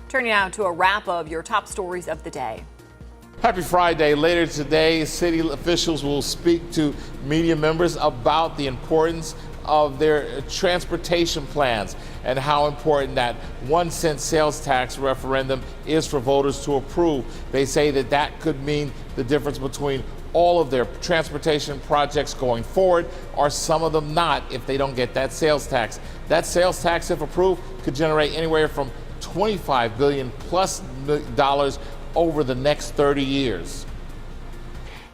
Turning now to a wrap of your top stories of the day. Happy Friday. Later today, city officials will speak to media members about the importance of their transportation plans and how important that 1 cent sales tax referendum is for voters to approve. They say that that could mean the difference between all of their transportation projects going forward, or some of them not if they don't get that sales tax. That sales tax, if approved, could generate anywhere from $25 billion plus dollars over the next 30 years.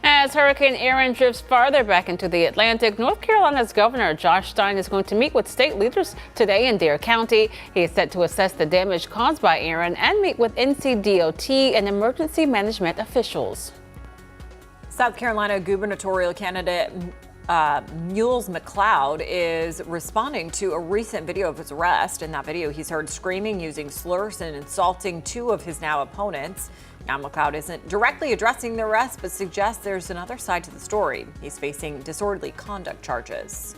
As Hurricane Aaron drifts farther back into the Atlantic, North Carolina's Governor Josh Stein is going to meet with state leaders today in Dare County. He is set to assess the damage caused by Aaron and meet with NCDOT and emergency management officials. South Carolina gubernatorial candidate Mules McLeod is responding to a recent video of his arrest. In that video, he's heard screaming, using slurs, and insulting two of his now opponents. Now, McLeod isn't directly addressing the arrest, but suggests there's another side to the story. He's facing disorderly conduct charges.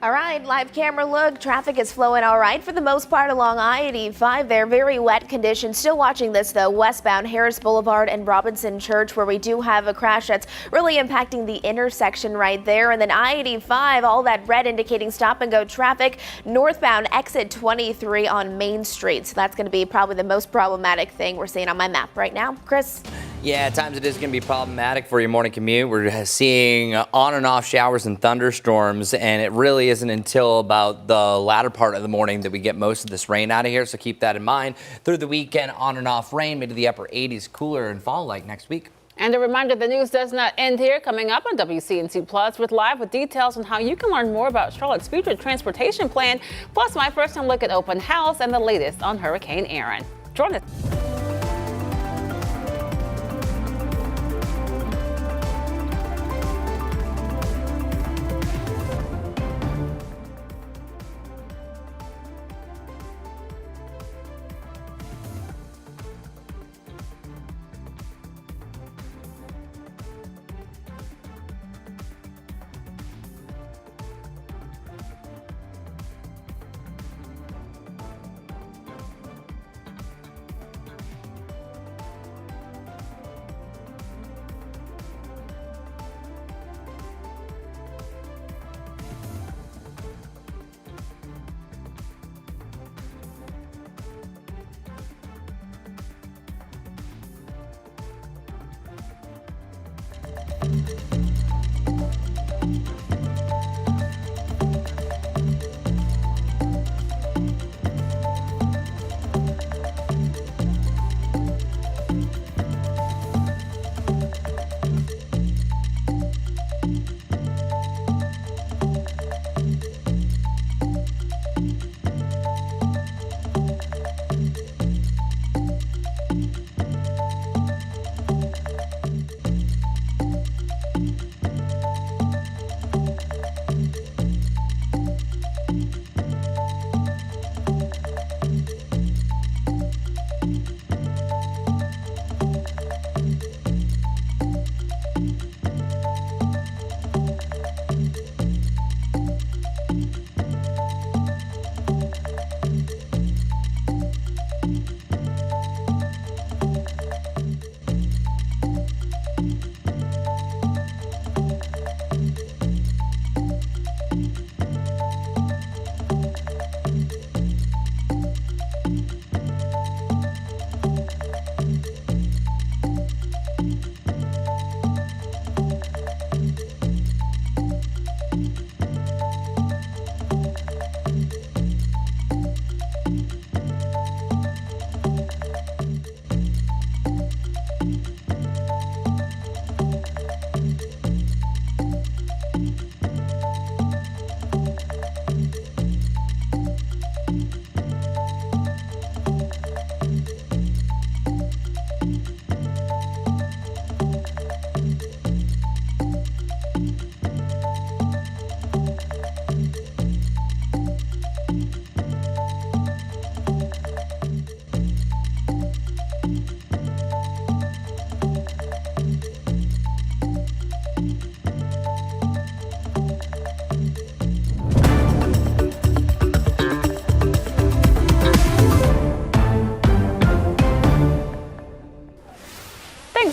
All right, live camera look. Traffic is flowing all right for the most part along I-85 there. Very wet conditions. Still watching this, though, westbound Harris Boulevard and Robinson Church, where we do have a crash that's really impacting the intersection right there. And then I-85, all that red indicating stop and go traffic. Northbound exit 23 on Main Street. So that's going to be probably the most problematic thing we're seeing on my map right now. Chris? Yeah, at times it is going to be problematic for your morning commute. We're seeing on and off showers and thunderstorms, and it really isn't until about the latter part of the morning that we get most of this rain out of here. So keep that in mind. Through the weekend, on and off rain, maybe the upper 80s, cooler and fall-like next week. And a reminder, the news does not end here. Coming up on WCNC Plus with details on how you can learn more about Charlotte's future transportation plan, plus my first-time look at open house and the latest on Hurricane Aaron. Join us.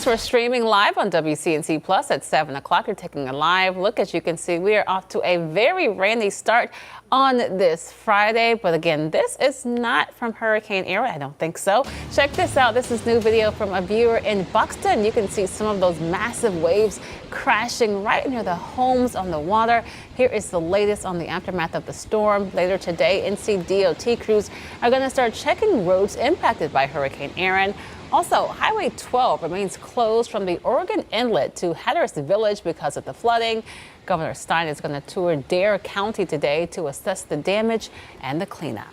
we're streaming live on WCNC Plus at 7 o'clock. You're taking a live look. As you can see, we are off to a very rainy start on this Friday. But again, this is not from Hurricane Erin. I don't think so. Check this out. This is new video from a viewer in Buxton. You can see some of those massive waves crashing right near the homes on the water. Here is the latest on the aftermath of the storm. Later today, NCDOT crews are going to start checking roads impacted by Hurricane Erin. Also, Highway 12 remains closed from the Oregon Inlet to Hatteras Village because of the flooding. Governor Stein is going to tour Dare County today to assess the damage and the cleanup.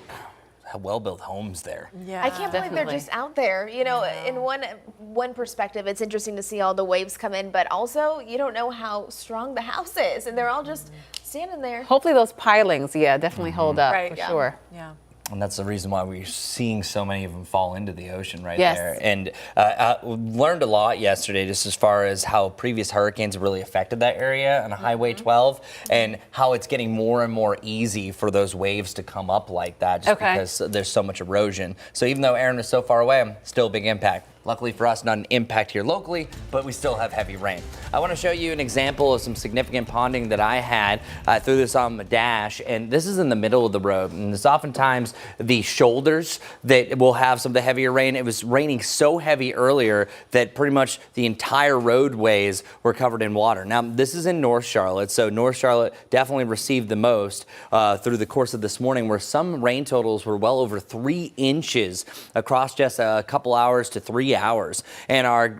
Well-built homes there. Yeah, I can't believe they're just out there. You know, in one perspective, it's interesting to see all the waves come in, but also you don't know how strong the house is, and they're all just standing there. Hopefully those pilings, definitely hold up for Yeah. sure. Yeah. And that's the reason why we're seeing so many of them fall into the ocean right Yes. there. And learned a lot yesterday just as far as how previous hurricanes have really affected that area on Highway 12 and how it's getting more and more easy for those waves to come up like that just because there's so much erosion. So even though Erin is so far away, still a big impact. Luckily for us, not an impact here locally, but we still have heavy rain. I want to show you an example of some significant ponding that I had. I threw this on my dash, and this is in the middle of the road. And it's oftentimes the shoulders that will have some of the heavier rain. It was raining so heavy earlier that pretty much the entire roadways were covered in water. Now, this is in North Charlotte, so North Charlotte definitely received the most through the course of this morning, where some rain totals were well over 3 inches across just a couple hours to 3 hours. And our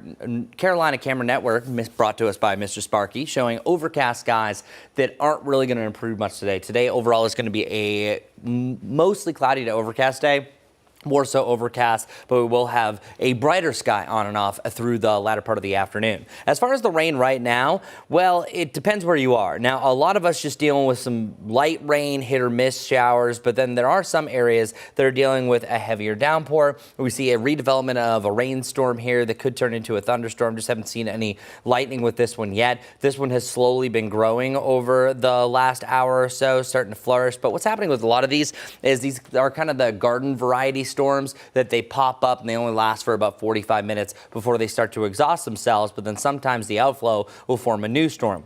Carolina Camera Network, brought to us by Mr. Sparky, showing overcast skies that aren't really going to improve much today. Today overall is going to be a mostly cloudy to overcast day. More so overcast, but we will have a brighter sky on and off through the latter part of the afternoon. As far as the rain right now, well, it depends where you are. Now, a lot of us just dealing with some light rain, hit or miss showers, but then there are some areas that are dealing with a heavier downpour. We see a redevelopment of a rainstorm here that could turn into a thunderstorm. Just haven't seen any lightning with this one yet. This one has slowly been growing over the last hour or so, starting to flourish. But what's happening with a lot of these is these are kind of the garden variety storms that they pop up and they only last for about 45 minutes before they start to exhaust themselves, but then sometimes the outflow will form a new storm.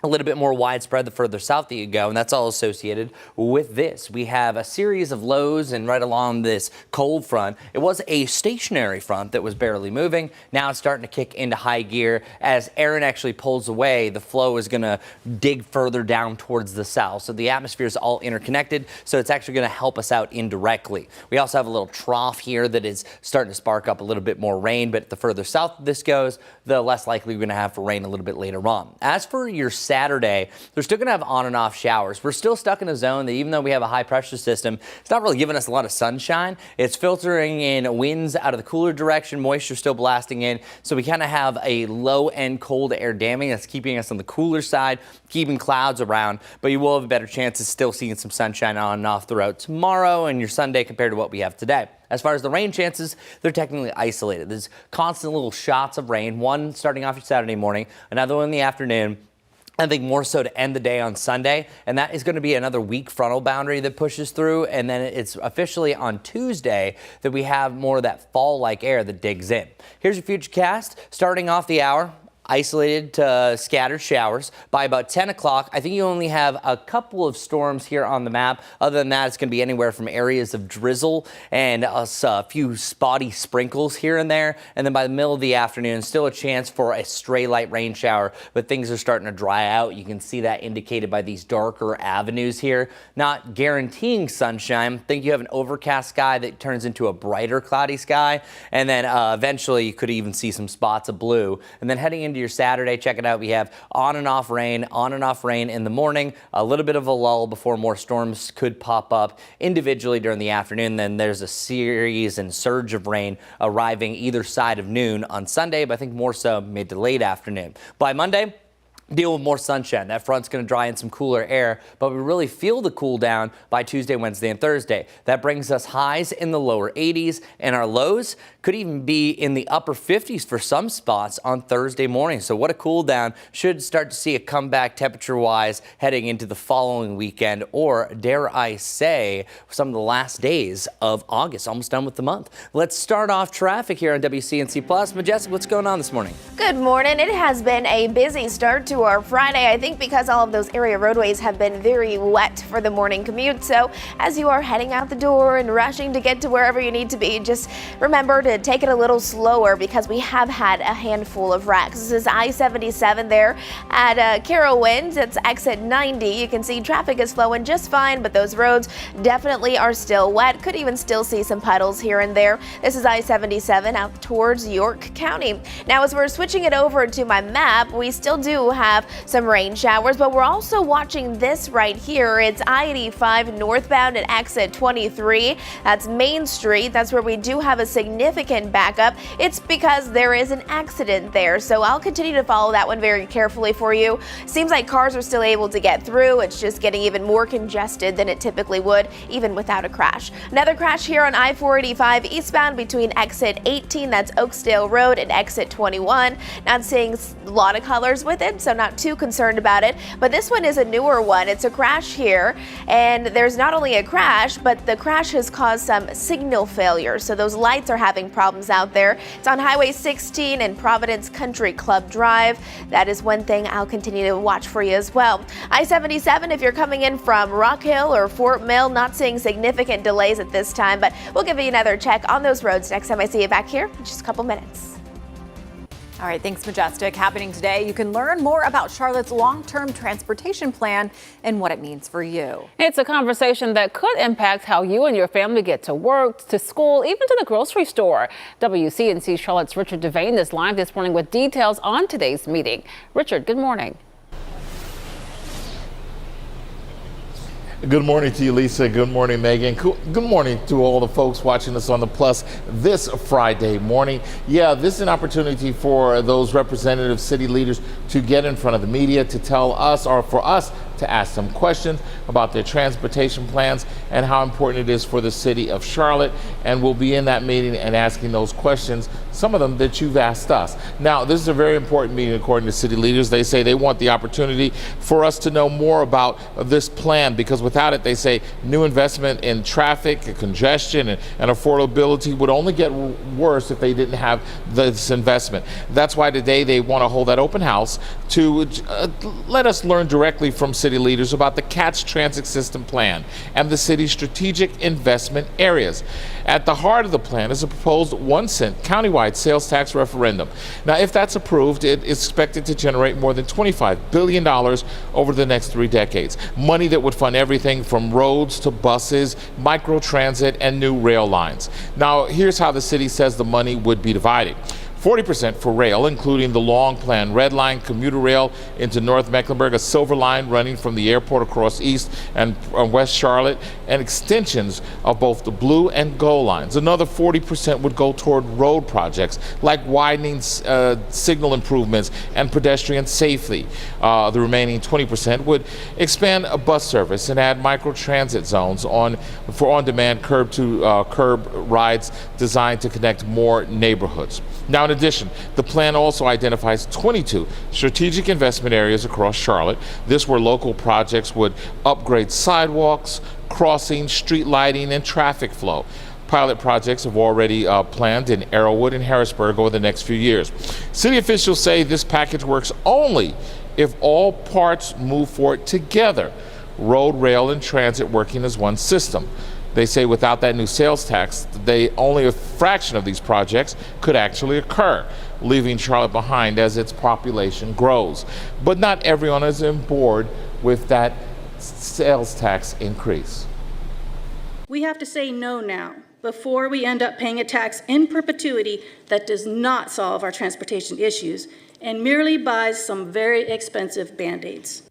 A little bit more widespread the further south that you go, and that's all associated with this. We have a series of lows, and right along this cold front, it was a stationary front that was barely moving. Now it's starting to kick into high gear. As Erin actually pulls away, the flow is going to dig further down towards the south. So the atmosphere is all interconnected, so it's actually going to help us out indirectly. We also have a little trough here that is starting to spark up a little bit more rain, but the further south this goes, the less likely we're going to have for rain a little bit later on. As for your Saturday, they're still going to have on and off showers. We're still stuck in a zone that even though we have a high pressure system, it's not really giving us a lot of sunshine. It's filtering in winds out of the cooler direction, moisture still blasting in. So we kind of have a low end cold air damming that's keeping us on the cooler side, keeping clouds around, but you will have a better chance of still seeing some sunshine on and off throughout tomorrow and your Sunday compared to what we have today. As far as the rain chances, they're technically isolated. There's constant little shots of rain, one starting off Saturday morning, another one in the afternoon. I think more so to end the day on Sunday, and that is going to be another weak frontal boundary that pushes through, and then it's officially on Tuesday that we have more of that fall-like air that digs in. Here's your futurecast, starting off the hour. Isolated to scattered showers. By about 10 o'clock, I think you only have a couple of storms here on the map. Other than that, it's going to be anywhere from areas of drizzle and a few spotty sprinkles here and there. And then by the middle of the afternoon, still a chance for a stray light rain shower, but things are starting to dry out. You can see that indicated by these darker avenues here. Not guaranteeing sunshine. I think you have an overcast sky that turns into a brighter cloudy sky. And then eventually you could even see some spots of blue. And then heading into your Saturday, check it out. We have on and off rain in the morning, a little bit of a lull before more storms could pop up individually during the afternoon. Then there's a series and surge of rain arriving either side of noon on Sunday, but I think more so mid to late afternoon. By Monday, deal with more sunshine. That front's going to dry in some cooler air, but we really feel the cool down by Tuesday, Wednesday, and Thursday. That brings us highs in the lower 80s, and our lows could even be in the upper 50s for some spots on Thursday morning. So what a cool down. Should start to see a comeback temperature-wise heading into the following weekend, or dare I say, some of the last days of August. Almost done with the month. Let's start off traffic here on WCNC Plus. Majestic, what's going on this morning? Good morning. It has been a busy start to our Friday, I think because all of those area roadways have been very wet for the morning commute. So as you are heading out the door and rushing to get to wherever you need to be, just remember to take it a little slower because we have had a handful of wrecks. This is I-77 there at Carowinds. It's exit 90. You can see traffic is flowing just fine, but those roads definitely are still wet. Could even still see some puddles here and there. This is I-77 out towards York County. Now, as we're switching it over to my map, we still do have some rain showers, but we're also watching this right here. It's I-85 northbound at exit 23. That's Main Street. That's where we do have a significant backup. It's because there is an accident there, so I'll continue to follow that one very carefully for you. Seems like cars are still able to get through. It's just getting even more congested than it typically would, even without a crash. Another crash here on I-485 eastbound between exit 18, that's Oakdale Road, and exit 21. Not seeing a lot of colors with it, so not too concerned about it, but this one is a newer one. It's a crash here, and there's not only a crash, but the crash has caused some signal failure, so those lights are having problems out there. It's on Highway 16 and Providence Country Club Drive. That is one thing I'll continue to watch for you as well. I-77, if you're coming in from Rock Hill or Fort Mill, not seeing significant delays at this time, but we'll give you another check on those roads next time I see you back here in just a couple minutes. All right, thanks, Majestic. Happening today, you can learn more about Charlotte's long-term transportation plan and what it means for you. It's a conversation that could impact how you and your family get to work, to school, even to the grocery store. WCNC Charlotte's Richard Devane is live this morning with details on today's meeting. Richard, good morning. Good morning to you, Lisa. Good morning, Megan. Good morning to all the folks watching us on the Plus this Friday morning. Yeah, this is an opportunity for those representative city leaders to get in front of the media, to tell us, or for us to ask them questions about their transportation plans and how important it is for the city of Charlotte. And we'll be in that meeting and asking those questions, some of them that you've asked us. Now, this is a very important meeting according to city leaders. They say they want the opportunity for us to know more about this plan, because without it, they say, new investment in traffic and congestion and affordability would only get worse if they didn't have this investment. That's why today they want to hold that open house to let us learn directly from city leaders about the CATS transit system plan and the city's strategic investment areas. At the heart of the plan is a proposed 1-cent countywide sales tax referendum. Now, if that's approved, it is expected to generate more than $25 billion over the next 3 decades. Money that would fund everything from roads to buses, microtransit, and new rail lines. Now, here's how the city says the money would be divided. 40% for rail, including the long-planned Red Line commuter rail into North Mecklenburg, a Silver Line running from the airport across East and West Charlotte, and extensions of both the Blue and Gold lines. Another 40% would go toward road projects like widening signal improvements and pedestrian safety. The remaining 20% would expand a bus service and add microtransit zones for on-demand curb rides designed to connect more neighborhoods. Now, in addition, the plan also identifies 22 strategic investment areas across Charlotte. This where local projects would upgrade sidewalks, crossings, street lighting, and traffic flow. Pilot projects have already planned in Arrowwood and Harrisburg over the next few years. City officials say this package works only if all parts move forward together, road, rail, and transit working as one system. They say without that new sales tax, only a fraction of these projects could actually occur, leaving Charlotte behind as its population grows. But not everyone is on board with that sales tax increase. We have to say no now before we end up paying a tax in perpetuity that does not solve our transportation issues and merely buys some very expensive Band-Aids.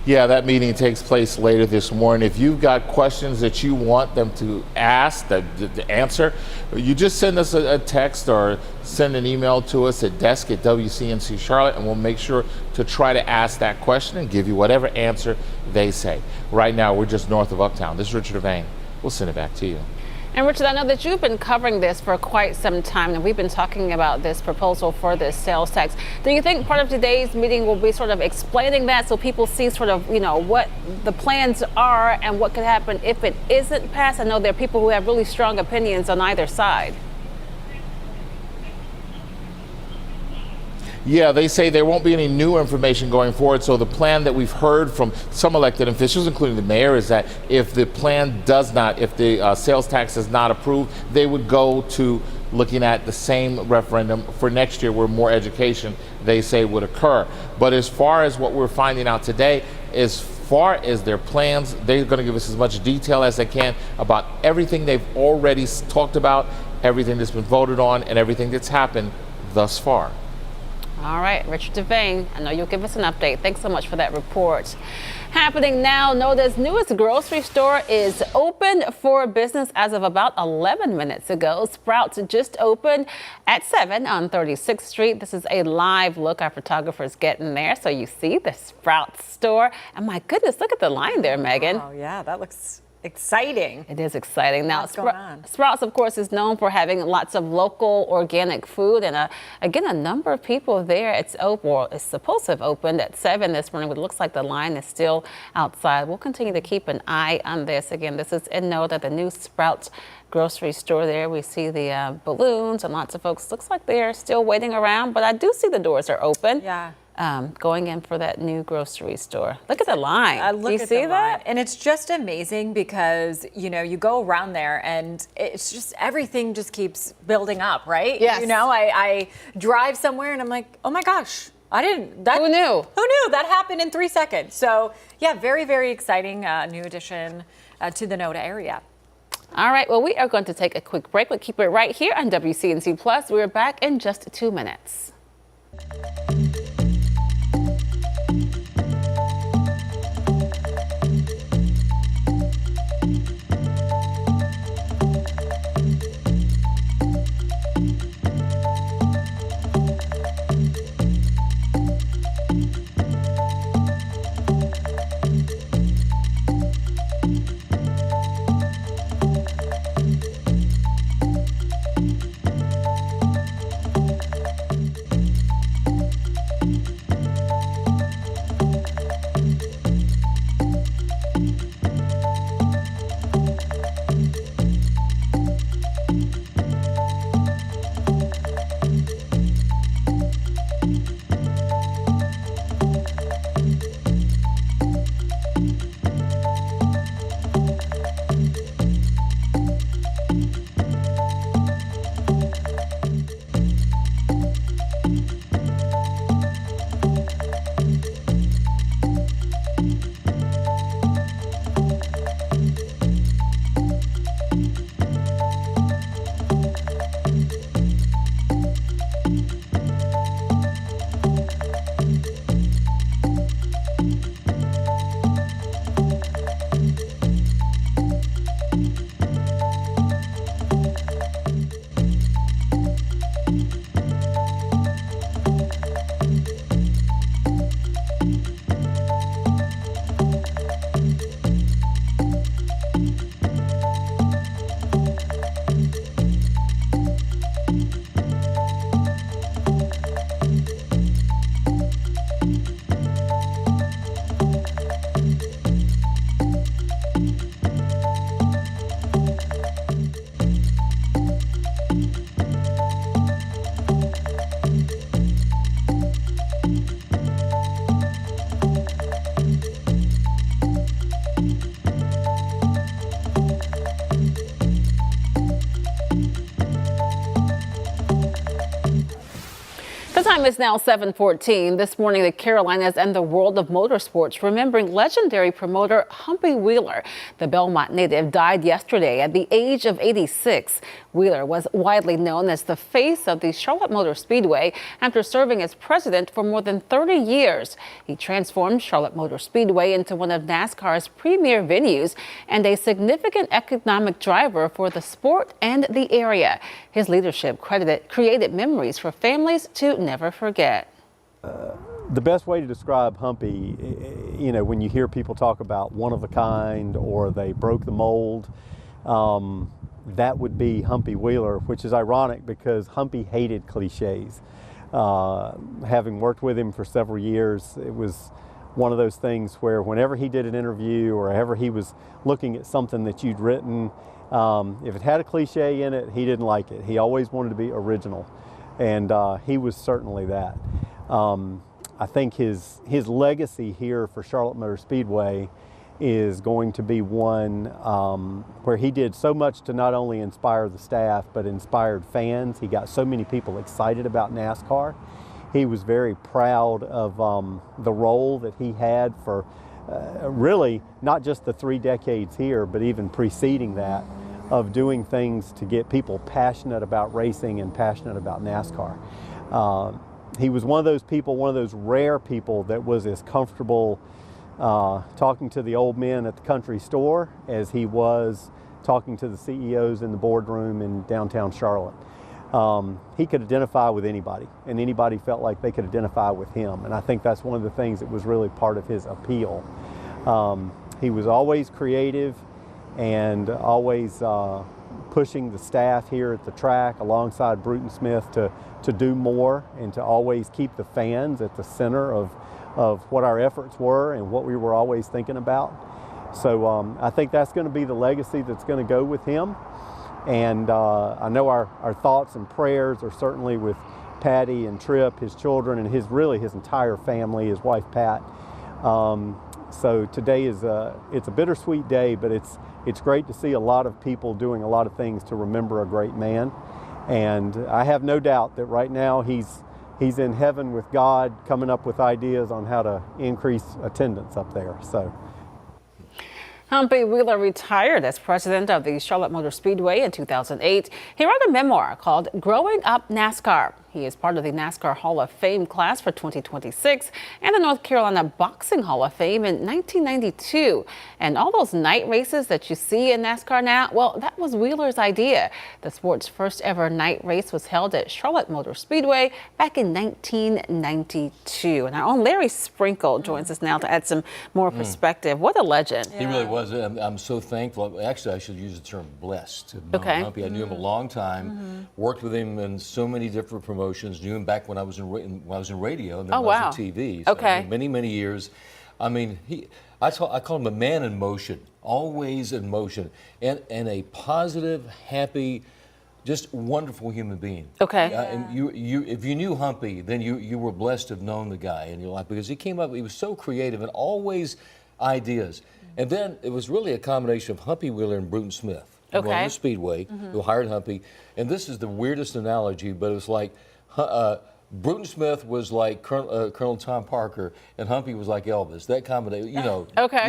Yeah, that meeting takes place later this morning. If you've got questions that you want them to ask, the answer, you just send us a text or send an email to us at desk@WCNC Charlotte, and we'll make sure to try to ask that question and give you whatever answer they say. Right now, we're just north of Uptown. This is Richard Devane. We'll send it back to you. And Richard, I know that you've been covering this for quite some time, and we've been talking about this proposal for this sales tax. Do you think part of today's meeting will be sort of explaining that so people see sort of, what the plans are and what could happen if it isn't passed? I know there are people who have really strong opinions on either side. Yeah, they say there won't be any new information going forward. So the plan that we've heard from some elected officials, including the mayor, is that if the plan does not, if the sales tax is not approved, they would go to looking at the same referendum for next year where more education, they say, would occur. But as far as what we're finding out today, as far as their plans, they're going to give us as much detail as they can about everything they've already talked about, everything that's been voted on, and everything that's happened thus far. All right, Richard Devane, I know you'll give us an update. Thanks so much for that report. Happening now, NODA's newest grocery store is open for business as of about 11 minutes ago. Sprouts just opened at 7 on 36th Street. This is a live look. Our photographer's getting there, so you see the Sprouts store. And my goodness, look at the line there, Megan. Oh, yeah, that looks exciting. It is exciting. Now, What's going on? Sprouts, of course, is known for having lots of local organic food. And again, a number of people there. It's open, or it's supposed to have opened at 7 this morning, but it looks like the line is still outside. We'll continue to keep an eye on this. Again, this is in NODA, the new Sprouts grocery store there. We see the balloons and lots of folks. Looks like they're still waiting around, but I do see the doors are open. Yeah. Going in for that new grocery store. Look at the line. Look Do you at see the that? line. And it's just amazing because, you go around there and it's just everything just keeps building up, right? Yes. I drive somewhere and I'm like, oh my gosh, who knew? Who knew? That happened in 3 seconds. So yeah, very, very exciting new addition to the NODA area. All right, well, we are going to take a quick break. We'll keep it right here on WCNC Plus. We're back in just 2 minutes. time is now 7:14. This morning, the Carolinas and the world of motorsports remembering legendary promoter Humpy Wheeler. The Belmont native died yesterday at the age of 86. Wheeler was widely known as the face of the Charlotte Motor Speedway after serving as president for more than 30 years. He transformed Charlotte Motor Speedway into one of NASCAR's premier venues and a significant economic driver for the sport and the area. His leadership created memories for families to never forget. The best way to describe Humpy, when you hear people talk about one of a kind or they broke the mold, that would be Humpy Wheeler, which is ironic because Humpy hated cliches. Having worked with him for several years, it was one of those things where whenever he did an interview or ever he was looking at something that you'd written, if it had a cliche in it, he didn't like it. He always wanted to be original. And he was certainly that. I think his legacy here for Charlotte Motor Speedway is going to be one where he did so much to not only inspire the staff, but inspired fans. He got so many people excited about NASCAR. He was very proud of the role that he had for really not just the 3 decades here, but even preceding that, of doing things to get people passionate about racing and passionate about NASCAR. He was one of those people, one of those rare people that was as comfortable talking to the old men at the country store as he was talking to the CEOs in the boardroom in downtown Charlotte. He could identify with anybody, and anybody felt like they could identify with him. And I think that's one of the things that was really part of his appeal. He was always creative and always pushing the staff here at the track alongside Bruton Smith to do more and to always keep the fans at the center of what our efforts were and what we were always thinking about. So I think that's going to be the legacy that's going to go with him. And I know our thoughts and prayers are certainly with Patty and Tripp, his children, and his entire family, his wife Pat. So today it's a bittersweet day, but it's great to see a lot of people doing a lot of things to remember a great man. And I have no doubt that right now he's in heaven with God, coming up with ideas on how to increase attendance up there. So. Humpy Wheeler retired as president of the Charlotte Motor Speedway in 2008. He wrote a memoir called Growing Up NASCAR. He is part of the NASCAR Hall of Fame class for 2026 and the North Carolina Boxing Hall of Fame in 1992. And all those night races that you see in NASCAR now, well, that was Wheeler's idea. The sport's first ever night race was held at Charlotte Motor Speedway back in 1992. And our own Larry Sprinkle joins us now to add some more perspective. What a legend. He really was. I'm so thankful. Actually, I should use the term blessed to know Humpy. I knew him a long time, worked with him in so many different promotions, knew him back when I was in radio and then I was in TV. So many years. I mean, I call him a man in motion, always in motion, and a positive, happy, just wonderful human being. And you, if you knew Humpy, then you were blessed to have known the guy in your life because he came up. He was so creative and always ideas. And then it was really a combination of Humpy Wheeler and Bruton Smith, who owned the Speedway, who hired Humpy. And this is the weirdest analogy, but it was like Bruton Smith was like Colonel Tom Parker, and Humpy was like Elvis. That combination,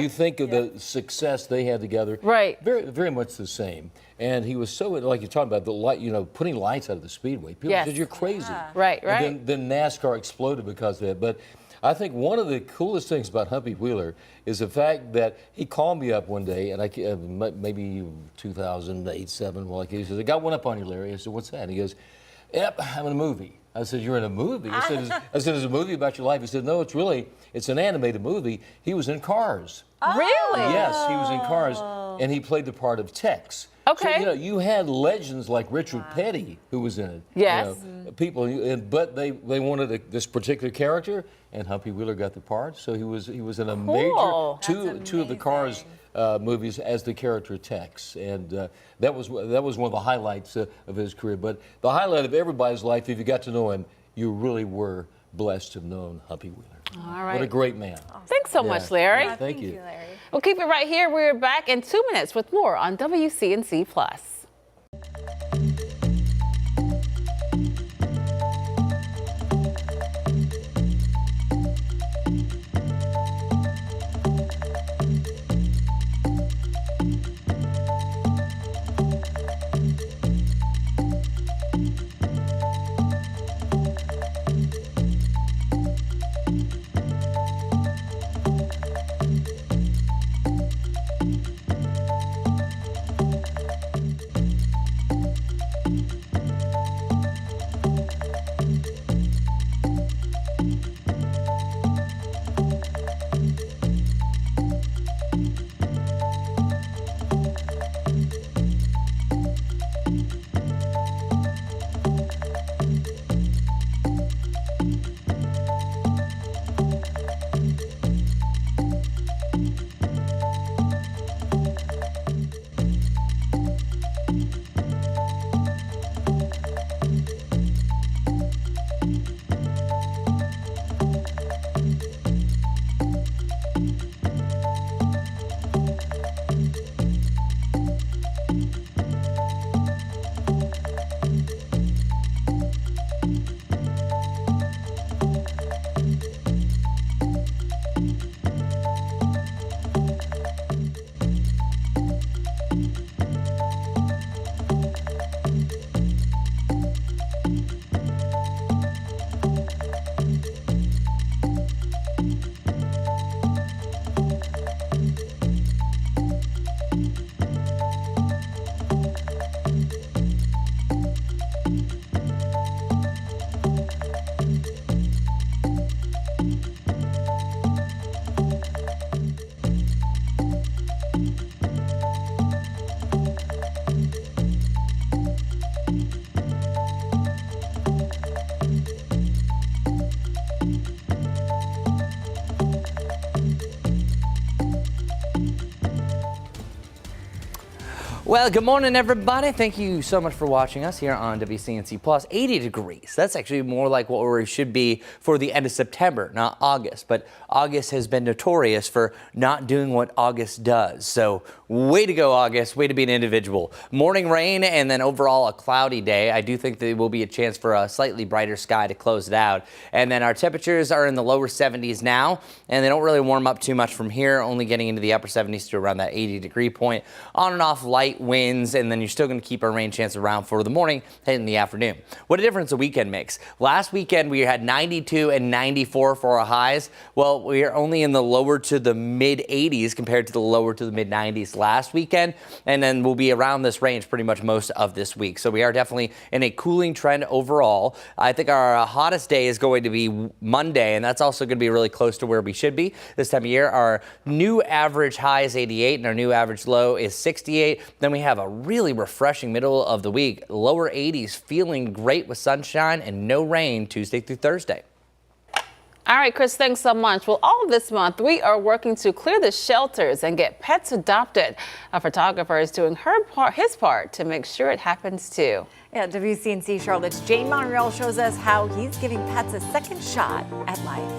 you think of the success they had together. Right. Very, very much the same. And he was so, like you're talking about, the light, putting lights out of the Speedway. People said, you're crazy. Right. And then NASCAR exploded because of it. But I think one of the coolest things about Humpy Wheeler is the fact that he called me up one day, and maybe 2008, 7, he says, I got one up on you, Larry. I said, what's that? He goes, yep, I'm in a movie. I said, you're in a movie? I said, is a movie about your life? He said, no, it's an animated movie. He was in Cars. Really? Yes, he was in Cars, and he played the part of Tex. So, you had legends like Richard Petty who was in it. Yes. People, but they wanted this particular character, and Humpy Wheeler got the part. So he was in a major two of the Cars movies as the character Tex, and that was one of the highlights of his career. But the highlight of everybody's life, if you got to know him, you really were blessed to have known Humpy Wheeler. All right. What a great man. Awesome. Thanks so much, Larry. Yeah, thank you. Larry. We'll keep it right here. We're back in 2 minutes with more on WCNC Plus. Well, good morning, everybody. Thank you so much for watching us here on WCNC Plus. 80 degrees. That's actually more like what we should be for the end of September, not August. But August has been notorious for not doing what August does. So way to go, August. Way to be an individual. Morning rain and then overall a cloudy day. I do think there will be a chance for a slightly brighter sky to close it out. And then our temperatures are in the lower 70s now, and they don't really warm up too much from here, only getting into the upper 70s to around that 80-degree point. On and off light winds, and then you're still going to keep our rain chance around for the morning and in the afternoon. What a difference a weekend makes. Last weekend we had 92 and 94 for our highs. Well, we are only in the lower to the mid 80s compared to the lower to the mid 90s last weekend, and then we'll be around this range pretty much most of this week. So we are definitely in a cooling trend overall. I think our hottest day is going to be Monday, and that's also going to be really close to where we should be this time of year. Our new average high is 88 and our new average low is 68. Then we have a really refreshing middle of the week, lower 80s, feeling great with sunshine and no rain Tuesday through Thursday. All right, Chris, thanks so much. Well, all this month, we are working to clear the shelters and get pets adopted. A photographer is doing his part to make sure it happens too. Yeah, WCNC Charlotte's Jane Monreal shows us how he's giving pets a second shot at life.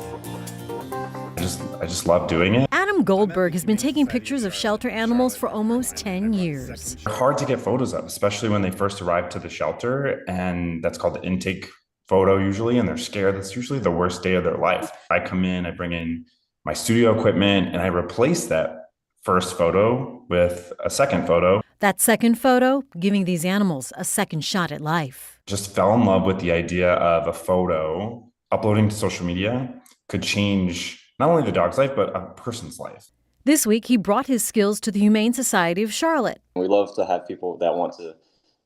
I just love doing it. Adam Goldberg has been taking pictures of shelter animals for almost 10 years. They're hard to get photos of, especially when they first arrive to the shelter, and that's called the intake photo usually, and they're scared. That's usually the worst day of their life. I come in, I bring in my studio equipment, and I replace that first photo with a second photo. That second photo, giving these animals a second shot at life. Just fell in love with the idea of a photo uploading to social media could change not only the dog's life, but a person's life. This week, he brought his skills to the Humane Society of Charlotte. We love to have people that want to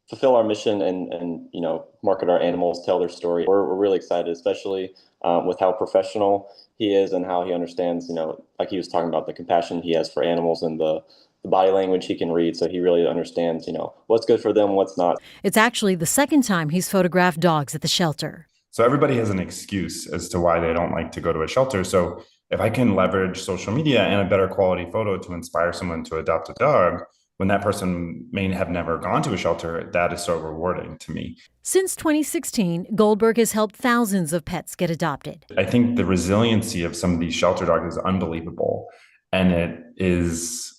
fulfill our mission and market our animals, tell their story. We're really excited, especially with how professional he is and how he understands, like he was talking about, the compassion he has for animals and the body language he can read. So he really understands, what's good for them, what's not. It's actually the second time he's photographed dogs at the shelter. So everybody has an excuse as to why they don't like to go to a shelter. So if I can leverage social media and a better quality photo to inspire someone to adopt a dog, when that person may have never gone to a shelter, that is so rewarding to me. Since 2016, Goldberg has helped thousands of pets get adopted. I think the resiliency of some of these shelter dogs is unbelievable. And it is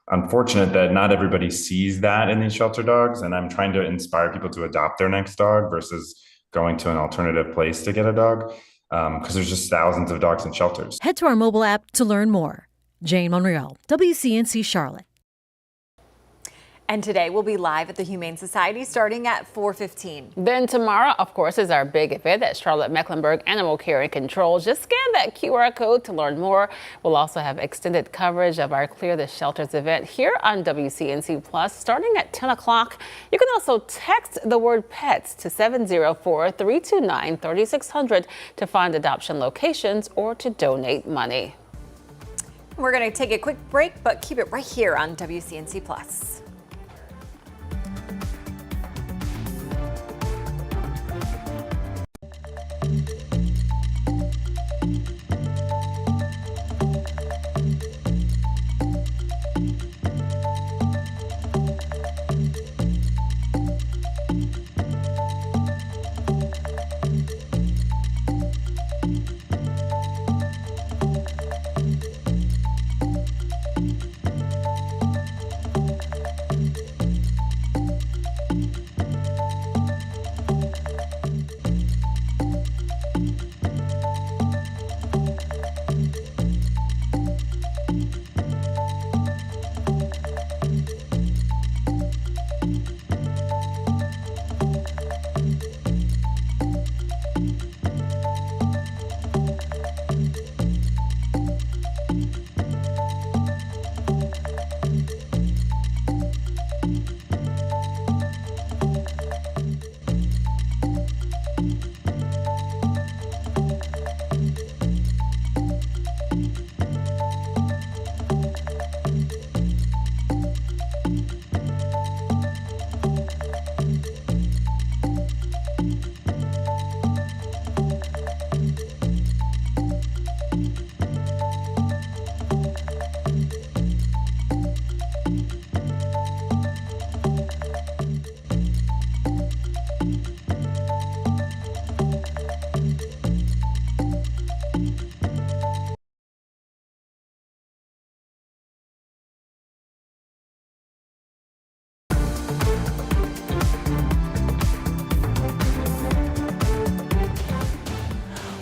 unfortunate that not everybody sees that in these shelter dogs. And I'm trying to inspire people to adopt their next dog versus going to an alternative place to get a dog, because there's just thousands of dogs in shelters. Head to our mobile app to learn more. Jane Monreal, WCNC Charlotte. And today we'll be live at the Humane Society starting at 4:15. Then tomorrow, of course, is our big event at Charlotte Mecklenburg Animal Care and Control. Just scan that QR code to learn more. We'll also have extended coverage of our Clear the Shelters event here on WCNC Plus starting at 10 o'clock. You can also text the word pets to 704-329-3600 to find adoption locations or to donate money. We're going to take a quick break, but keep it right here on WCNC Plus.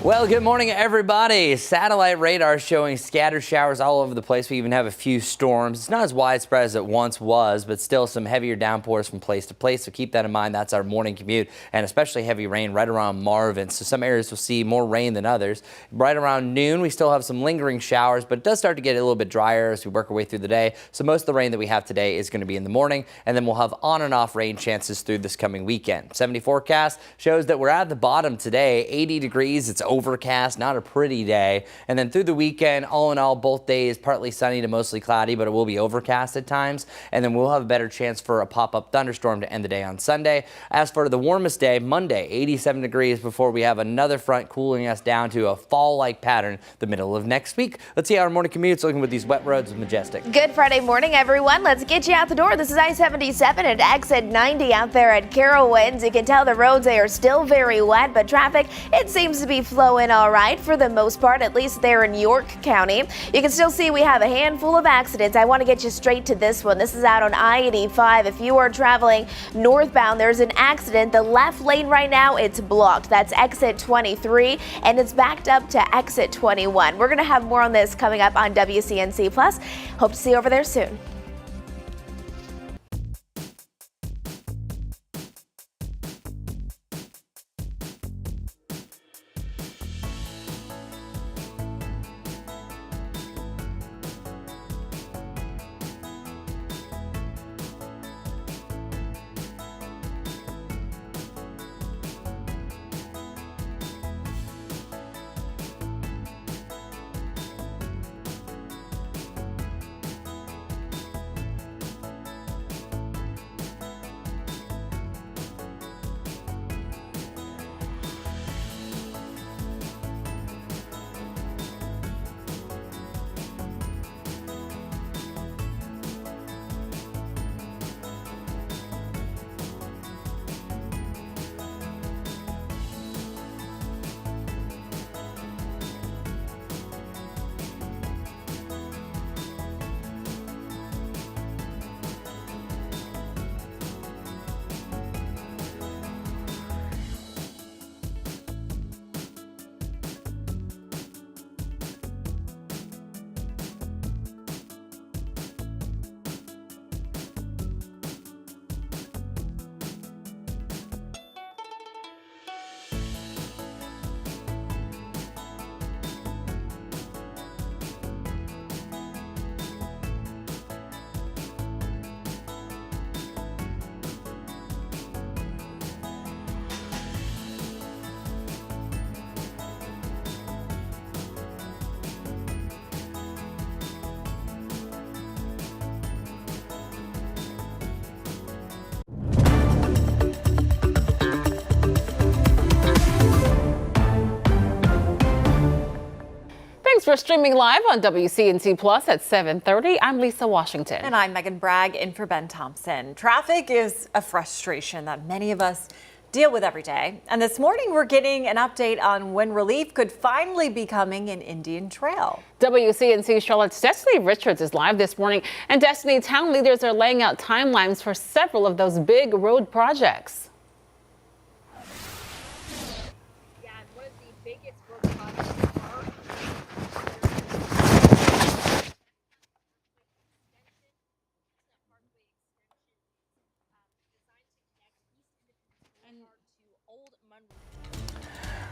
Well, good morning, everybody. Satellite radar showing scattered showers all over the place. We even have a few storms. It's not as widespread as it once was, but still some heavier downpours from place to place. So keep that in mind. That's our morning commute, and especially heavy rain right around Marvin. So some areas will see more rain than others. Right around noon, we still have some lingering showers, but it does start to get a little bit drier as we work our way through the day. So most of the rain that we have today is going to be in the morning, and then we'll have on and off rain chances through this coming weekend. 70 forecast shows that we're at the bottom today. 80 degrees. It's overcast, not a pretty day. And then through the weekend, all in all, both days partly sunny to mostly cloudy, but it will be overcast at times. And then we'll have a better chance for a pop-up thunderstorm to end the day on Sunday. As for the warmest day, Monday, 87 degrees before we have another front cooling us down to a fall-like pattern the middle of next week. Let's see how our morning commute's looking with these wet roads with Majestic. Good Friday morning, everyone. Let's get you out the door. This is I-77 and exit 90 out there at Carowinds. You can tell the roads, they are still very wet, but traffic, it seems to be flowing all right for the most part, at least there in York County. You can still see we have a handful of accidents. I want to get you straight to this one. This is out on I-85. If you are traveling northbound, there's an accident. The left lane right now, it's blocked. That's exit 23, and it's backed up to exit 21. We're going to have more on this coming up on WCNC Plus. Hope to see you over there soon. We're streaming live on WCNC Plus at 7:30. I'm Lisa Washington. And I'm Megan Bragg in for Ben Thompson. Traffic is a frustration that many of us deal with every day. And this morning we're getting an update on when relief could finally be coming in Indian Trail. WCNC Charlotte's Destiny Richards is live this morning. And Destiny, town leaders are laying out timelines for several of those big road projects.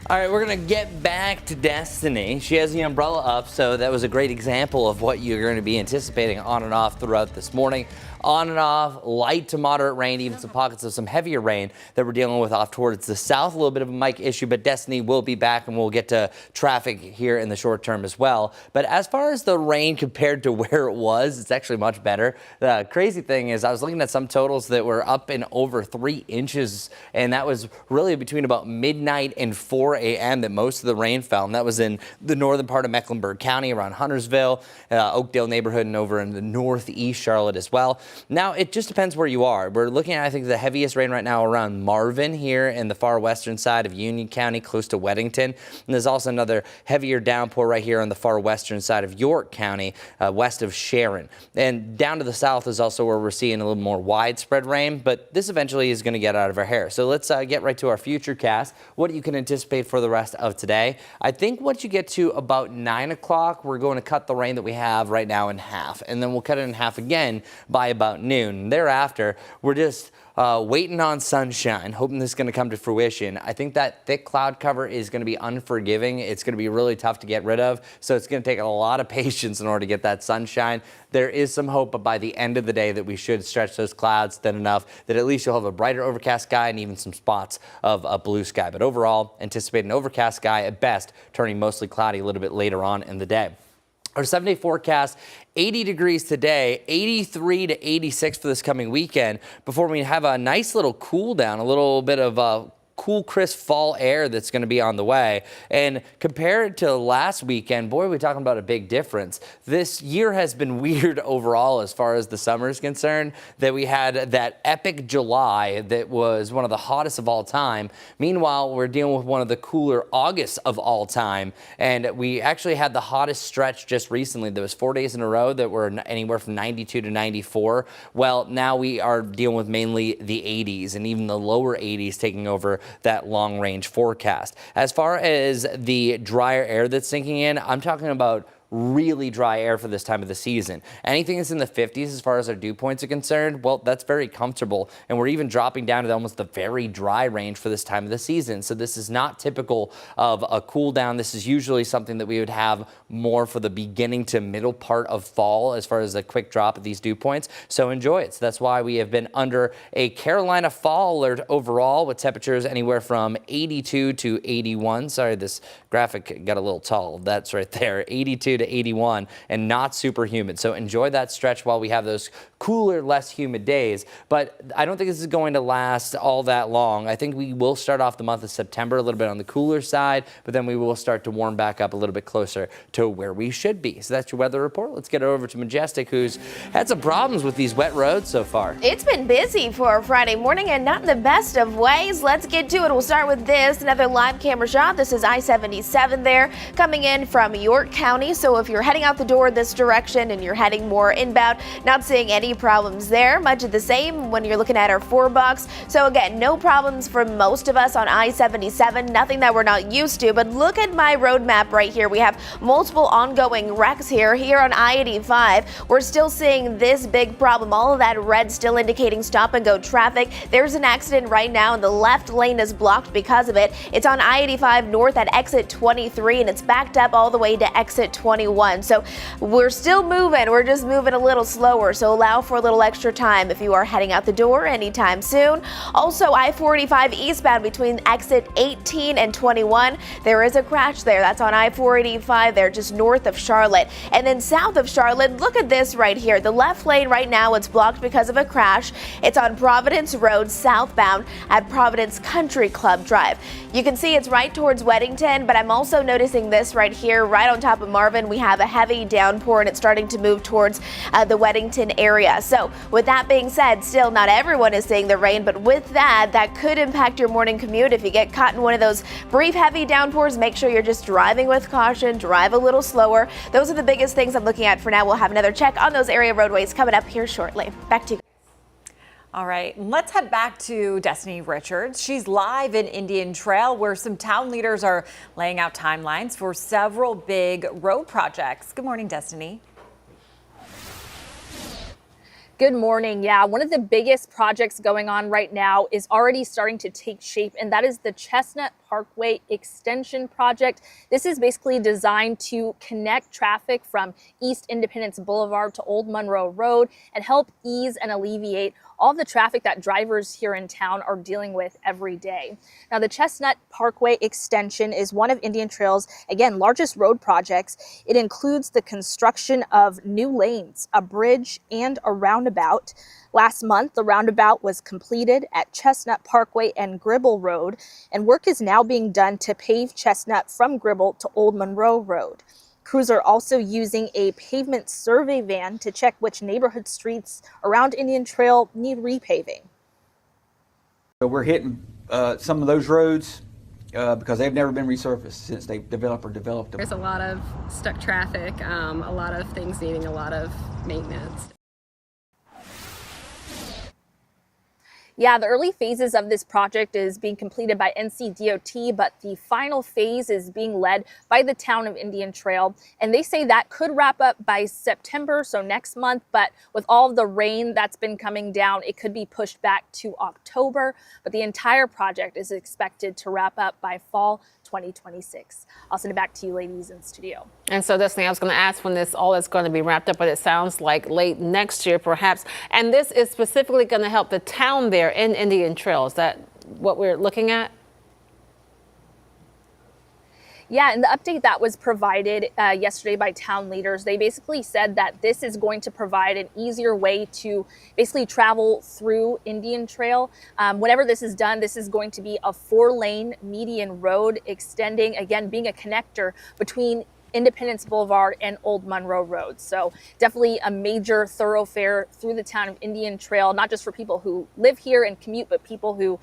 All right, we're going to get back to Destiny. She has the umbrella up, so that was a great example of what you're going to be anticipating on and off throughout this morning. On and off, light to moderate rain, even some pockets of some heavier rain that we're dealing with off towards the south. A little bit of a mic issue, but Destiny will be back, and we'll get to traffic here in the short term as well. But as far as the rain compared to where it was, it's actually much better. The crazy thing is I was looking at some totals that were up in over 3 inches, and that was really between about midnight and 4 a.m. that most of the rain fell, and that was in the northern part of Mecklenburg County around Huntersville, Oakdale neighborhood, and over in the northeast Charlotte as well. Now, it just depends where you are. We're looking at, I think, the heaviest rain right now around Marvin here in the far western side of Union County, close to Weddington. And there's also another heavier downpour right here on the far western side of York County, west of Sharon. And down to the south is also where we're seeing a little more widespread rain, but this eventually is going to get out of our hair. So let's get right to our future cast. What you can anticipate for the rest of today. I think once you get to about 9 o'clock, we're going to cut the rain that we have right now in half, and then we'll cut it in half again by about noon. Thereafter, we're just waiting on sunshine, hoping this is going to come to fruition. I think that thick cloud cover is going to be unforgiving. It's going to be really tough to get rid of, so it's going to take a lot of patience in order to get that sunshine. There is some hope, but by the end of the day that we should stretch those clouds thin enough that at least you'll have a brighter overcast sky and even some spots of a blue sky. But overall, anticipate an overcast sky at best, turning mostly cloudy a little bit later on in the day. Our 7-day forecast, 80 degrees today, 83 to 86 for this coming weekend before we have a nice little cool down, a little bit of cool, crisp fall air that's going to be on the way. And compared to last weekend, boy, we're talking about a big difference. This year has been weird overall as far as the summer is concerned, that we had that epic July that was one of the hottest of all time. Meanwhile, we're dealing with one of the cooler Augusts of all time. And we actually had the hottest stretch just recently. There was 4 days in a row that were anywhere from 92 to 94. Well, now we are dealing with mainly the 80s and even the lower 80s taking over that long range forecast. As far as the drier air that's sinking in, I'm talking about really dry air for this time of the season. Anything that's in the 50s as far as our dew points are concerned, well, that's very comfortable. And we're even dropping down to almost the very dry range for this time of the season. So this is not typical of a cool down. This is usually something that we would have more for the beginning to middle part of fall as far as a quick drop of these dew points. So enjoy it. So that's why we have been under a Carolina fall alert overall with temperatures anywhere from 82 to 81. Sorry, this graphic got a little tall. That's right there, 82 to 81 and not super humid. So enjoy that stretch while we have those cooler, less humid days. But I don't think this is going to last all that long. I think we will start off the month of September a little bit on the cooler side, but then we will start to warm back up a little bit closer to where we should be. So that's your weather report. Let's get it over to Majestic, who's had some problems with these wet roads so far. It's been busy for a Friday morning and not in the best of ways. Let's get to it. We'll start with this, another live camera shot. This is I-77 there coming in from York County. So if you're heading out the door this direction and you're heading more inbound, not seeing any problems there. Much of the same when you're looking at our 4-box. So again, no problems for most of us on I-77, nothing that we're not used to. But look at my road map right here. We have multiple ongoing wrecks here. Here on I-85, we're still seeing this big problem. All of that red still indicating stop and go traffic. There's an accident right now and the left lane is blocked because of it. It's on I-85 north at exit 23 and it's backed up all the way to exit 21. So we're still moving. We're just moving a little slower. So allow for a little extra time if you are heading out the door anytime soon. Also, I-485 eastbound between exit 18 and 21. There is a crash there. That's on I-485 there just north of Charlotte. And then south of Charlotte, look at this right here. The left lane right now, it's blocked because of a crash. It's on Providence Road southbound at Providence Country Club Drive. You can see it's right towards Weddington, but I'm also noticing this right here, right on top of Marvin. We have a heavy downpour and it's starting to move towards the Weddington area. So with that being said, still not everyone is seeing the rain, but with that could impact your morning commute. If you get caught in one of those brief heavy downpours, make sure you're just driving with caution, drive a little slower. Those are the biggest things I'm looking at for now. We'll have another check on those area roadways coming up here shortly. Back to you. All right, let's head back to Destiny Richards. She's live in Indian Trail, where some town leaders are laying out timelines for several big road projects. Good morning, Destiny. Good morning. Yeah, one of the biggest projects going on right now is already starting to take shape, and that is the Chestnut Parkway Extension Project. This is basically designed to connect traffic from East Independence Boulevard to Old Monroe Road and help ease and alleviate all the traffic that drivers here in town are dealing with every day. Now, the Chestnut Parkway Extension is one of Indian Trail's, again, largest road projects. It includes the construction of new lanes, a bridge, and a roundabout. Last month, the roundabout was completed at Chestnut Parkway and Gribble Road, and work is now being done to pave Chestnut from Gribble to Old Monroe Road. Crews are also using a pavement survey van to check which neighborhood streets around Indian Trail need repaving. So we're hitting some of those roads because they've never been resurfaced since they developed them. There's a lot of stuck traffic, a lot of things needing a lot of maintenance. Yeah, the early phases of this project is being completed by NCDOT, but the final phase is being led by the town of Indian Trail. And they say that could wrap up by September, so next month. But with all of the rain that's been coming down, it could be pushed back to October. But the entire project is expected to wrap up by fall 2026. I'll send it back to you ladies in studio. And so Destiny, I was going to ask when this all is going to be wrapped up, but it sounds like late next year perhaps. And this is specifically going to help the town there in Indian Trail. Is that what we're looking at? Yeah, and the update that was provided yesterday by town leaders, they basically said that this is going to provide an easier way to basically travel through Indian Trail. Whenever this is done, this is going to be a 4-lane median road extending, again, being a connector between Independence Boulevard and Old Monroe Road. So definitely a major thoroughfare through the town of Indian Trail, not just for people who live here and commute, but people who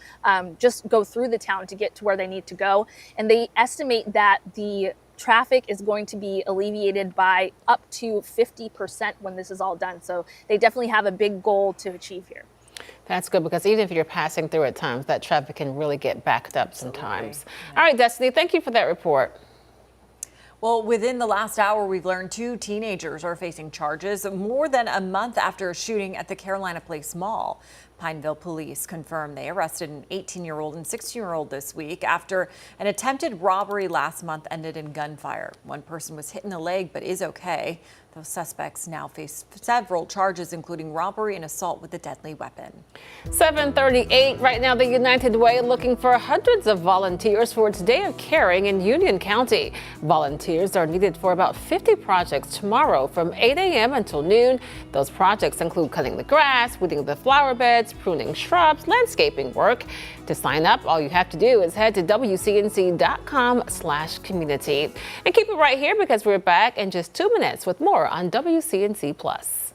just go through the town to get to where they need to go. And they estimate that the traffic is going to be alleviated by up to 50% when this is all done. So they definitely have a big goal to achieve here. That's good, because even if you're passing through at times, that traffic can really get backed up sometimes. All right, Destiny, thank you for that report. Well, within the last hour, we've learned 2 teenagers are facing charges more than a month after a shooting at the Carolina Place Mall. Pineville police confirmed they arrested an 18-year-old and 16-year-old this week after an attempted robbery last month ended in gunfire. One person was hit in the leg but is okay. Those suspects now face several charges, including robbery and assault with a deadly weapon. 7:38 right now. The United Way looking for hundreds of volunteers for its Day of Caring in Union County. Volunteers are needed for about 50 projects tomorrow from 8 a.m. until noon. Those projects include cutting the grass, weeding the flower beds, pruning shrubs, landscaping work. To sign up, all you have to do is head to WCNC.com/community. And keep it right here, because we're back in just 2 minutes with more on WCNC Plus.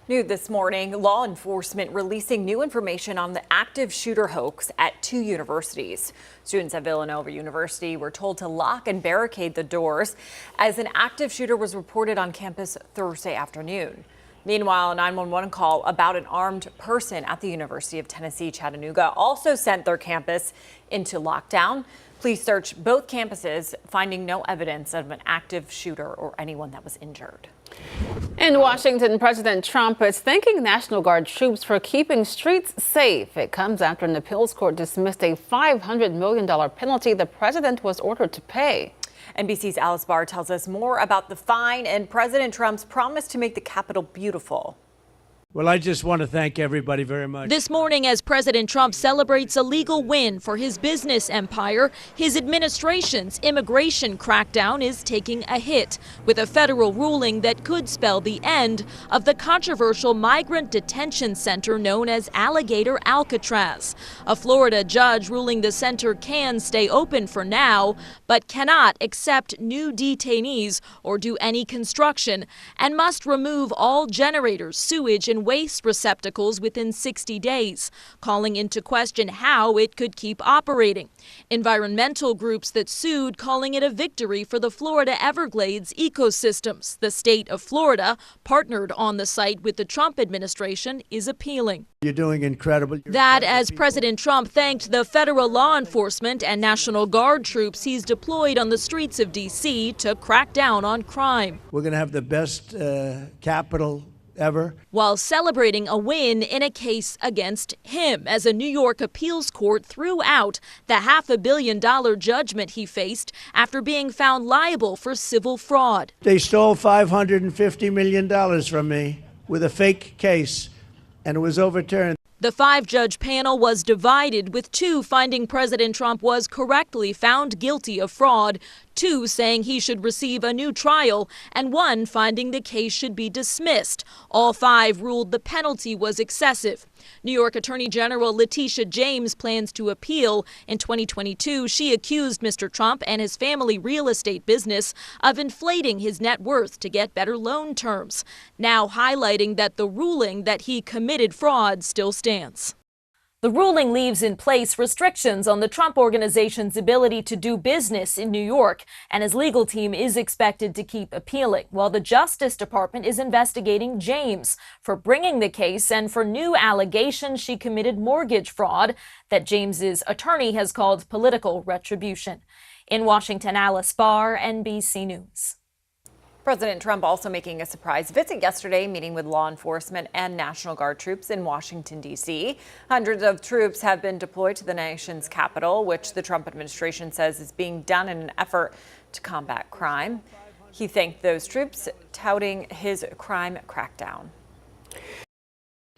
New this morning, law enforcement releasing new information on the active shooter hoax at 2 universities. Students at Villanova University were told to lock and barricade the doors as an active shooter was reported on campus Thursday afternoon. Meanwhile, a 911 call about an armed person at the University of Tennessee, Chattanooga also sent their campus into lockdown. Police searched both campuses, finding no evidence of an active shooter or anyone that was injured. In Washington, President Trump is thanking National Guard troops for keeping streets safe. It comes after an appeals court dismissed a $500 million penalty the president was ordered to pay. NBC's Alice Barr tells us more about the fine and President Trump's promise to make the Capitol beautiful. Well, I just want to thank everybody very much. This morning, as President Trump celebrates a legal win for his business empire, his administration's immigration crackdown is taking a hit with a federal ruling that could spell the end of the controversial migrant detention center known as Alligator Alcatraz. A Florida judge ruling the center can stay open for now, but cannot accept new detainees or do any construction, and must remove all generators, sewage, and waste receptacles within 60 days, calling into question how it could keep operating. Environmental groups that sued calling it a victory for the Florida Everglades ecosystems. The state of Florida, partnered on the site with the Trump administration, is appealing. You're doing incredible. That as President Trump thanked the federal law enforcement and National Guard troops he's deployed on the streets of D.C. to crack down on crime. We're going to have the best Capitol ever. While celebrating a win in a case against him as a New York appeals court threw out the $500 million judgment he faced after being found liable for civil fraud. They stole $550 million from me with a fake case, and it was overturned. The 5-judge panel was divided, with 2 finding President Trump was correctly found guilty of fraud, 2 saying he should receive a new trial, and 1 finding the case should be dismissed. All 5 ruled the penalty was excessive. New York Attorney General Letitia James plans to appeal. In 2022, she accused Mr. Trump and his family real estate business of inflating his net worth to get better loan terms, now highlighting that the ruling that he committed fraud still stands. The ruling leaves in place restrictions on the Trump Organization's ability to do business in New York, and his legal team is expected to keep appealing, while the Justice Department is investigating James for bringing the case and for new allegations she committed mortgage fraud that James's attorney has called political retribution. In Washington, Alice Barr, NBC News. President Trump also making a surprise visit yesterday, meeting with law enforcement and National Guard troops in Washington, D.C. Hundreds of troops have been deployed to the nation's capital, which the Trump administration says is being done in an effort to combat crime. He thanked those troops, touting his crime crackdown.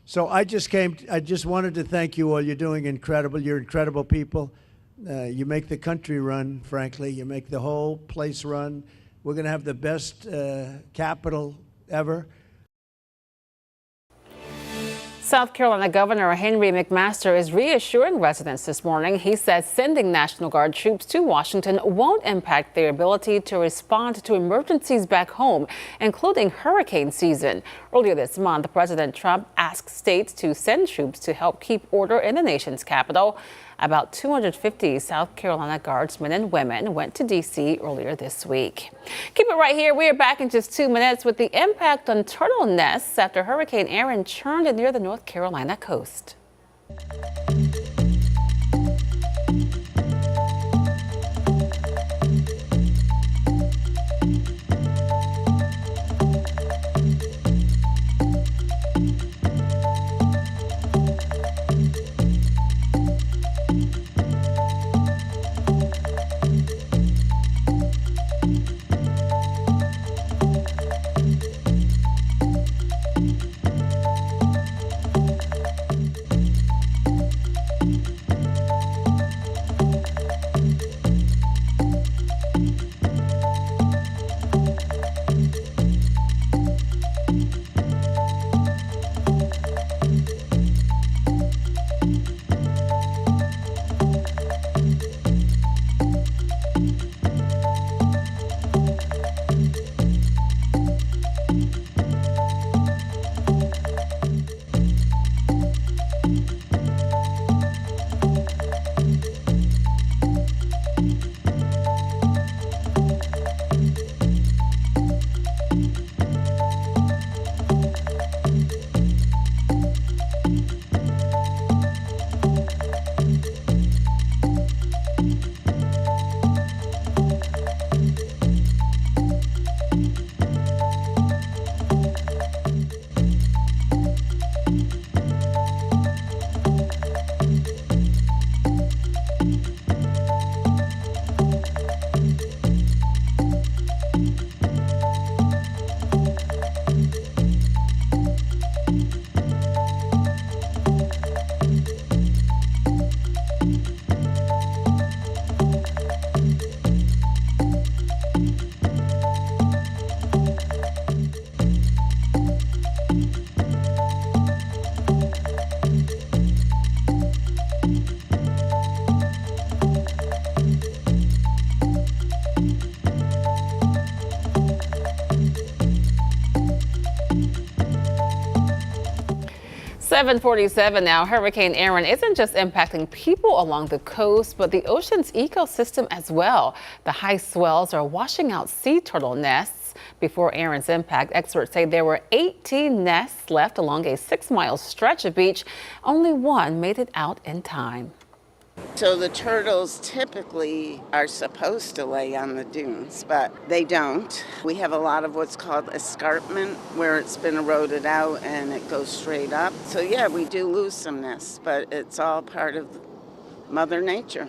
So I just wanted to thank you all. You're doing incredible. You're incredible people. You make the country run, frankly. You make the whole place run. We're going to have the best Capitol ever. South Carolina Governor Henry McMaster is reassuring residents this morning. He says sending National Guard troops to Washington won't impact their ability to respond to emergencies back home, including hurricane season. Earlier this month, President Trump asked states to send troops to help keep order in the nation's capital. About 250 South Carolina Guardsmen and women went to D.C. earlier this week. Keep it right here. We are back in just 2 minutes with the impact on turtle nests after Hurricane Aaron churned near the North Carolina coast. 7:47 now. Hurricane Aaron isn't just impacting people along the coast, but the ocean's ecosystem as well. The high swells are washing out sea turtle nests. Before Aaron's impact, experts say there were 18 nests left along a 6-mile stretch of beach. Only one made it out in time. So the turtles typically are supposed to lay on the dunes, but they don't. We have a lot of what's called escarpment, where it's been eroded out and it goes straight up. So yeah, we do lose some nests, but it's all part of Mother Nature.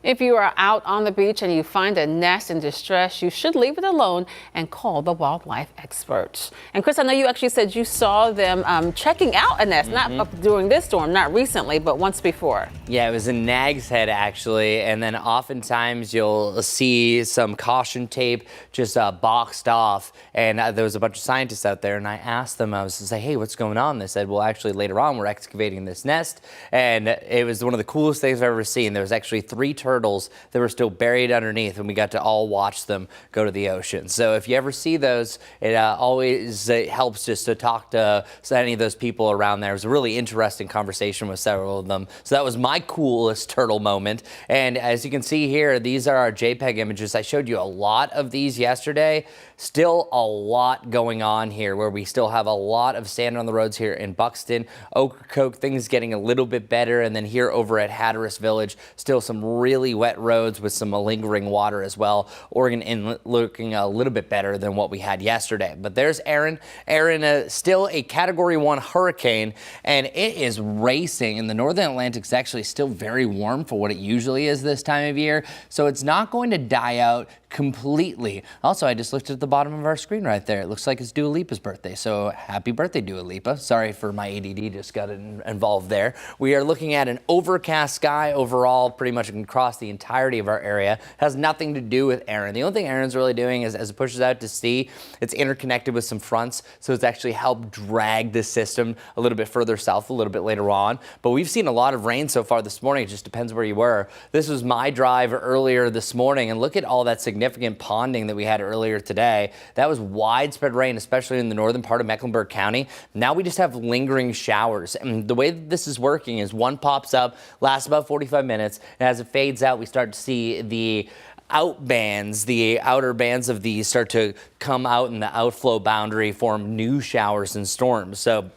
If you are out on the beach and you find a nest in distress, you should leave it alone and call the wildlife experts. And Chris, I know you actually said you saw them checking out a nest, not during this storm, not recently, but once before. Yeah, it was in Nag's Head actually, and then oftentimes you'll see some caution tape just boxed off, and there was a bunch of scientists out there, and I asked them, I was just like, hey, what's going on? They said, well, actually later on we're excavating this nest, and it was one of the coolest things I've ever seen. There was actually 3 turtles that were still buried underneath, and we got to all watch them go to the ocean. So if you ever see those, it always helps just to talk to any of those people around there. It was a really interesting conversation with several of them. So that was my coolest turtle moment. And as you can see here, these are our JPEG images. I showed you a lot of these yesterday. Still a lot going on here, where we still have a lot of sand on the roads here in Buxton. Ocracoke, things getting a little bit better. And then here over at Hatteras Village, still some really wet roads with some lingering water as well. Oregon Inlet looking a little bit better than what we had yesterday. But there's Aaron. Aaron, still a Category 1 hurricane, and it is racing. And the northern Atlantic is actually still very warm for what it usually is this time of year. So it's not going to die out completely. Also, I just looked at the bottom of our screen right there. It looks like it's Dua Lipa's birthday. So happy birthday, Dua Lipa. Sorry for my ADD, just got involved there. We are looking at an overcast sky overall, pretty much across the entirety of our area. It has nothing to do with Aaron. The only thing Aaron's really doing is, as it pushes out to sea, it's interconnected with some fronts. So it's actually helped drag this system a little bit further south a little bit later on. But we've seen a lot of rain so far this morning. It just depends where you were. This was my drive earlier this morning, and look at all that significant ponding that we had earlier today. That was widespread rain, especially in the northern part of Mecklenburg County. Now we just have lingering showers. And the way that this is working is one pops up, lasts about 45 minutes, and as it fades out, we start to see the the outer bands of these start to come out, and the outflow boundary form new showers and storms. So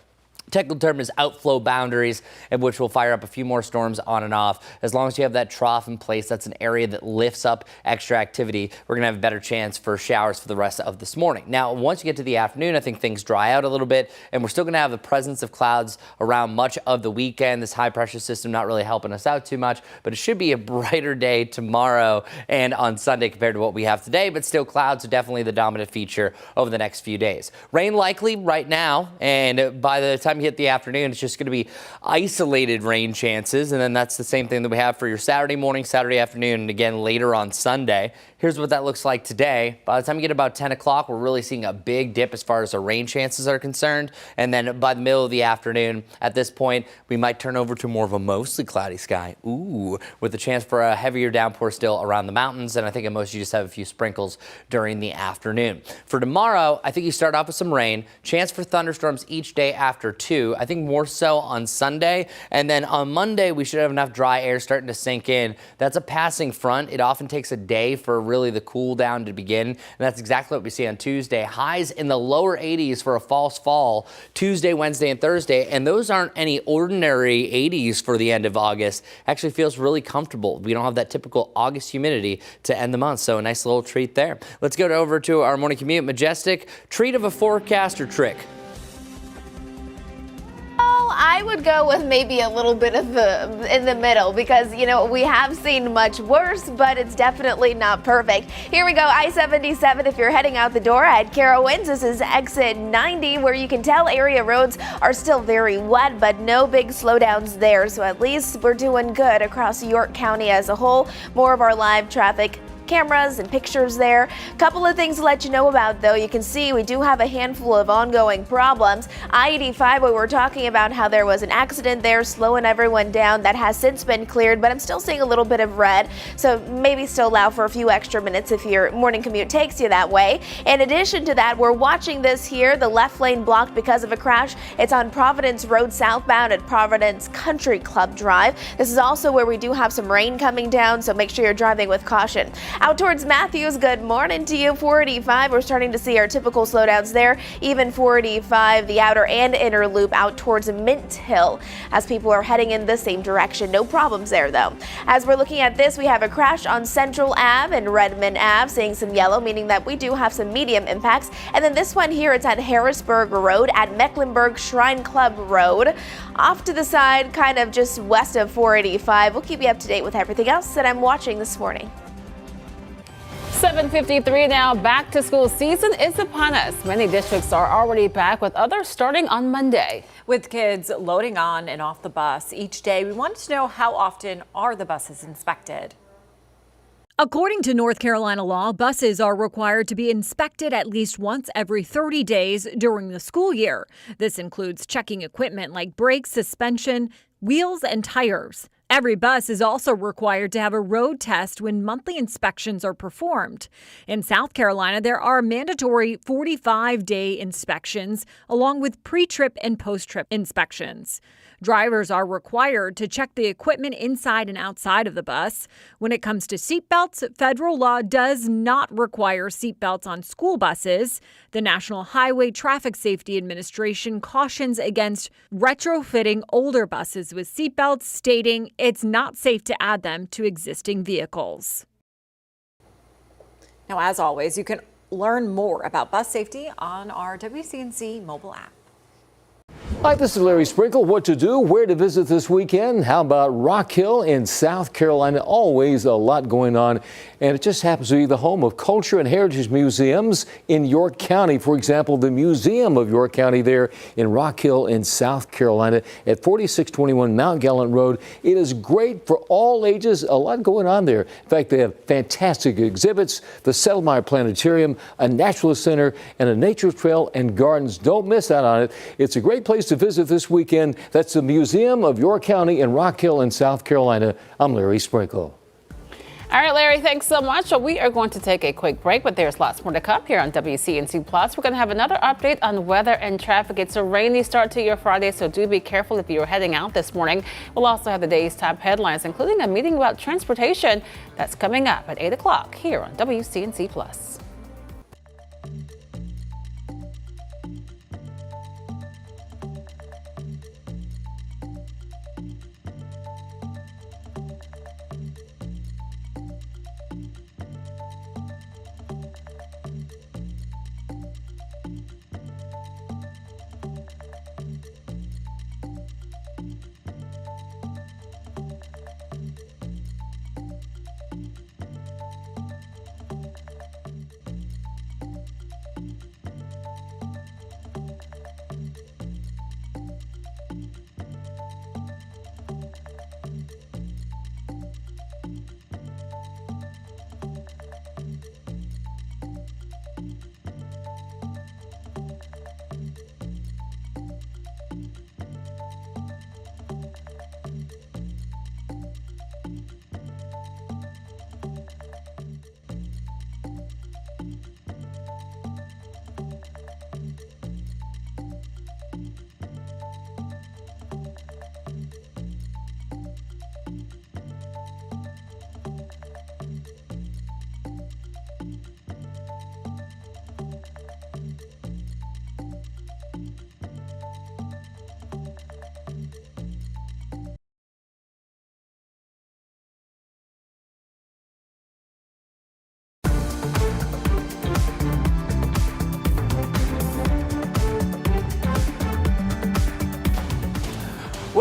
technical term is outflow boundaries, in which will fire up a few more storms on and off. As long as you have that trough in place, that's an area that lifts up extra activity. We're going to have a better chance for showers for the rest of this morning. Now, once you get to the afternoon, I think things dry out a little bit, and we're still going to have the presence of clouds around much of the weekend. This high pressure system not really helping us out too much, but it should be a brighter day tomorrow and on Sunday compared to what we have today, but still clouds are definitely the dominant feature over the next few days. Rain likely right now, and by the time you hit the afternoon, it's just going to be isolated rain chances, and then that's the same thing that we have for your Saturday morning, Saturday afternoon, and again later on Sunday. Here's what that looks like today. By the time you get about 10 o'clock, we're really seeing a big dip as far as the rain chances are concerned, and then by the middle of the afternoon, at this point, we might turn over to more of a mostly cloudy sky, with a chance for a heavier downpour still around the mountains, and I think at most you just have a few sprinkles during the afternoon. For tomorrow, I think you start off with some rain, chance for thunderstorms each day after 2. I think more so on Sunday, and then on Monday we should have enough dry air starting to sink in. That's a passing front. It often takes a day for really the cool down to begin, and that's exactly what we see on Tuesday. Highs in the lower 80s for a false fall Tuesday, Wednesday, and Thursday, and those aren't any ordinary 80s for the end of August. Actually feels really comfortable. We don't have that typical August humidity to end the month, so a nice little treat there. Let's go over to our morning commute. Majestic, treat of a forecast or trick? I would go with maybe a little bit of in the middle, because, you know, we have seen much worse, but it's definitely not perfect. Here we go. I-77, if you're heading out the door at Carowinds, this is exit 90, where you can tell area roads are still very wet, but no big slowdowns there. So at least we're doing good across York County as a whole. More of our live traffic cameras and pictures there. Couple of things to let you know about, though. You can see we do have a handful of ongoing problems. I-85, we were talking about how there was an accident there slowing everyone down. That has since been cleared, but I'm still seeing a little bit of red, so maybe still allow for a few extra minutes if your morning commute takes you that way. In addition to that, we're watching this here, the left lane blocked because of a crash. It's on Providence Road southbound at Providence Country Club Drive. This is also where we do have some rain coming down, so make sure you're driving with caution. Out towards Matthews, good morning to you. 485, we're starting to see our typical slowdowns there. Even 485, the outer and inner loop out towards Mint Hill as people are heading in the same direction. No problems there, though. As we're looking at this, we have a crash on Central Ave and Redmond Ave, seeing some yellow, meaning that we do have some medium impacts. And then this one here, it's at Harrisburg Road at Mecklenburg Shrine Club Road. Off to the side, kind of just west of 485. We'll keep you up to date with everything else that I'm watching this morning. 7:53 now. Back to school season is upon us. Many districts are already back, with others starting on Monday. With kids loading on and off the bus each day, we wanted to know, how often are the buses inspected? According to North Carolina law, buses are required to be inspected at least once every 30 days during the school year. This includes checking equipment like brakes, suspension, wheels, and tires. Every bus is also required to have a road test when monthly inspections are performed. In South Carolina, there are mandatory 45-day inspections along with pre-trip and post-trip inspections. Drivers are required to check the equipment inside and outside of the bus. When it comes to seatbelts, federal law does not require seatbelts on school buses. The National Highway Traffic Safety Administration cautions against retrofitting older buses with seatbelts, stating it's not safe to add them to existing vehicles. Now, as always, you can learn more about bus safety on our WCNC mobile app. Hi, this is Larry Sprinkle. What to do, where to visit this weekend? How about Rock Hill in South Carolina? Always a lot going on, and it just happens to be the home of culture and heritage museums in York County. For example, the Museum of York County there in Rock Hill in South Carolina at 4621 Mount Gallant Road. It is great for all ages, a lot going on there. In fact, they have fantastic exhibits, the Settlemire Planetarium, a naturalist center, and a nature trail and gardens. Don't miss out on it. It's a great place to visit this weekend. That's the Museum of York County in Rock Hill in South Carolina. I'm Larry Sprinkle. All right, Larry, thanks so much. So we are going to take a quick break, but there's lots more to come here on WCNC Plus. We're going to have another update on weather and traffic. It's a rainy start to your Friday, so do be careful if you're heading out this morning. We'll also have the day's top headlines, including a meeting about transportation that's coming up at 8 o'clock here on WCNC Plus.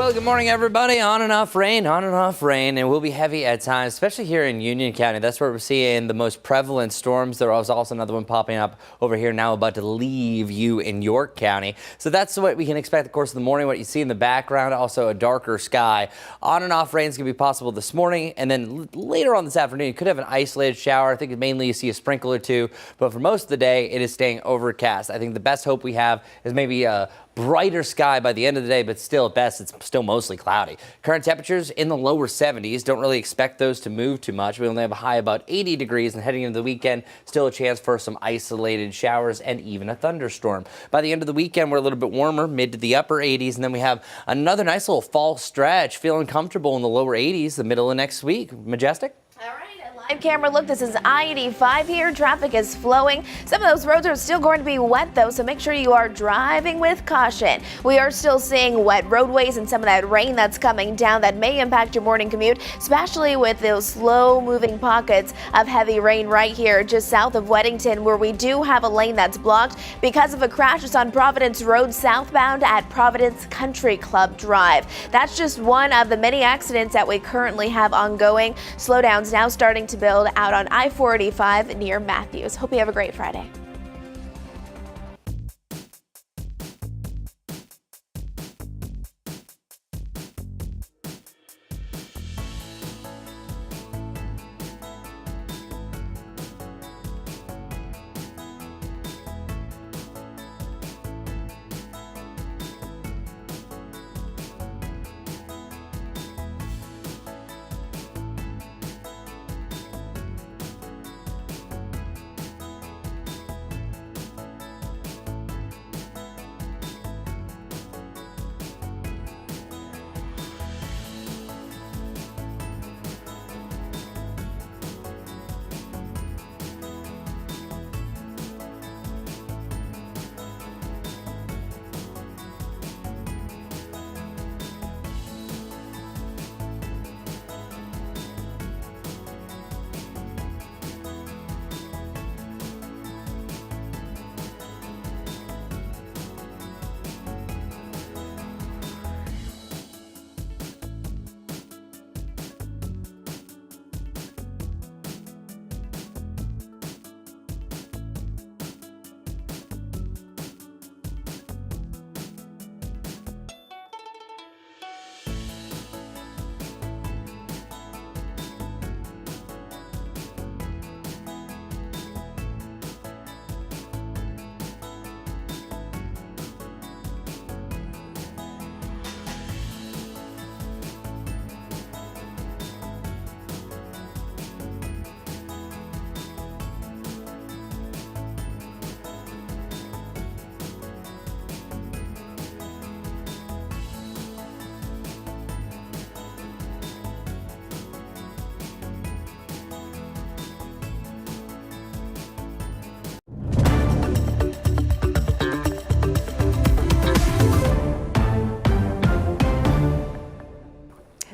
Well, good morning, everybody. On and off rain, and it will be heavy at times, especially here in Union County. That's where we're seeing the most prevalent storms. There was also another one popping up over here now, about to leave you in York County. So that's what we can expect, of course, in the morning. What you see in the background, also a darker sky. On and off rain is going to be possible this morning, and then later on this afternoon, you could have an isolated shower. I think mainly you see a sprinkle or two, but for most of the day, it is staying overcast. I think the best hope we have is maybe a brighter sky by the end of the day, but still at best, it's still mostly cloudy. Current temperatures in the lower 70s. Don't really expect those to move too much. We only have a high about 80 degrees, and heading into the weekend, still a chance for some isolated showers and even a thunderstorm. By the end of the weekend, we're a little bit warmer, mid to the upper 80s, and then we have another nice little fall stretch, feeling comfortable in the lower 80s the middle of next week. Majestic? Live camera look. This is I-85 here. Traffic is flowing. Some of those roads are still going to be wet though, so make sure you are driving with caution. We are still seeing wet roadways and some of that rain that's coming down that may impact your morning commute, especially with those slow moving pockets of heavy rain right here just south of Weddington, where we do have a lane that's blocked because of a crash. It's on Providence Road southbound at Providence Country Club Drive. That's just one of the many accidents that we currently have ongoing. Slowdowns now starting to build out on I-485 near Matthews. Hope you have a great Friday.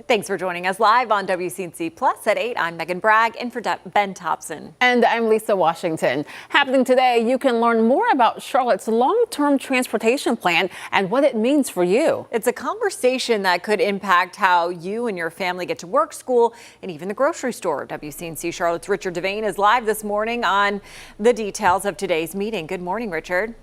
Thanks for joining us live on WCNC Plus at 8. I'm Megan Bragg, in for Ben Thompson. And I'm Lisa Washington. Happening today, you can learn more about Charlotte's long-term transportation plan and what it means for you. It's a conversation that could impact how you and your family get to work, school, and even the grocery store. WCNC Charlotte's Richard Devane is live this morning on the details of today's meeting. Good morning, Richard.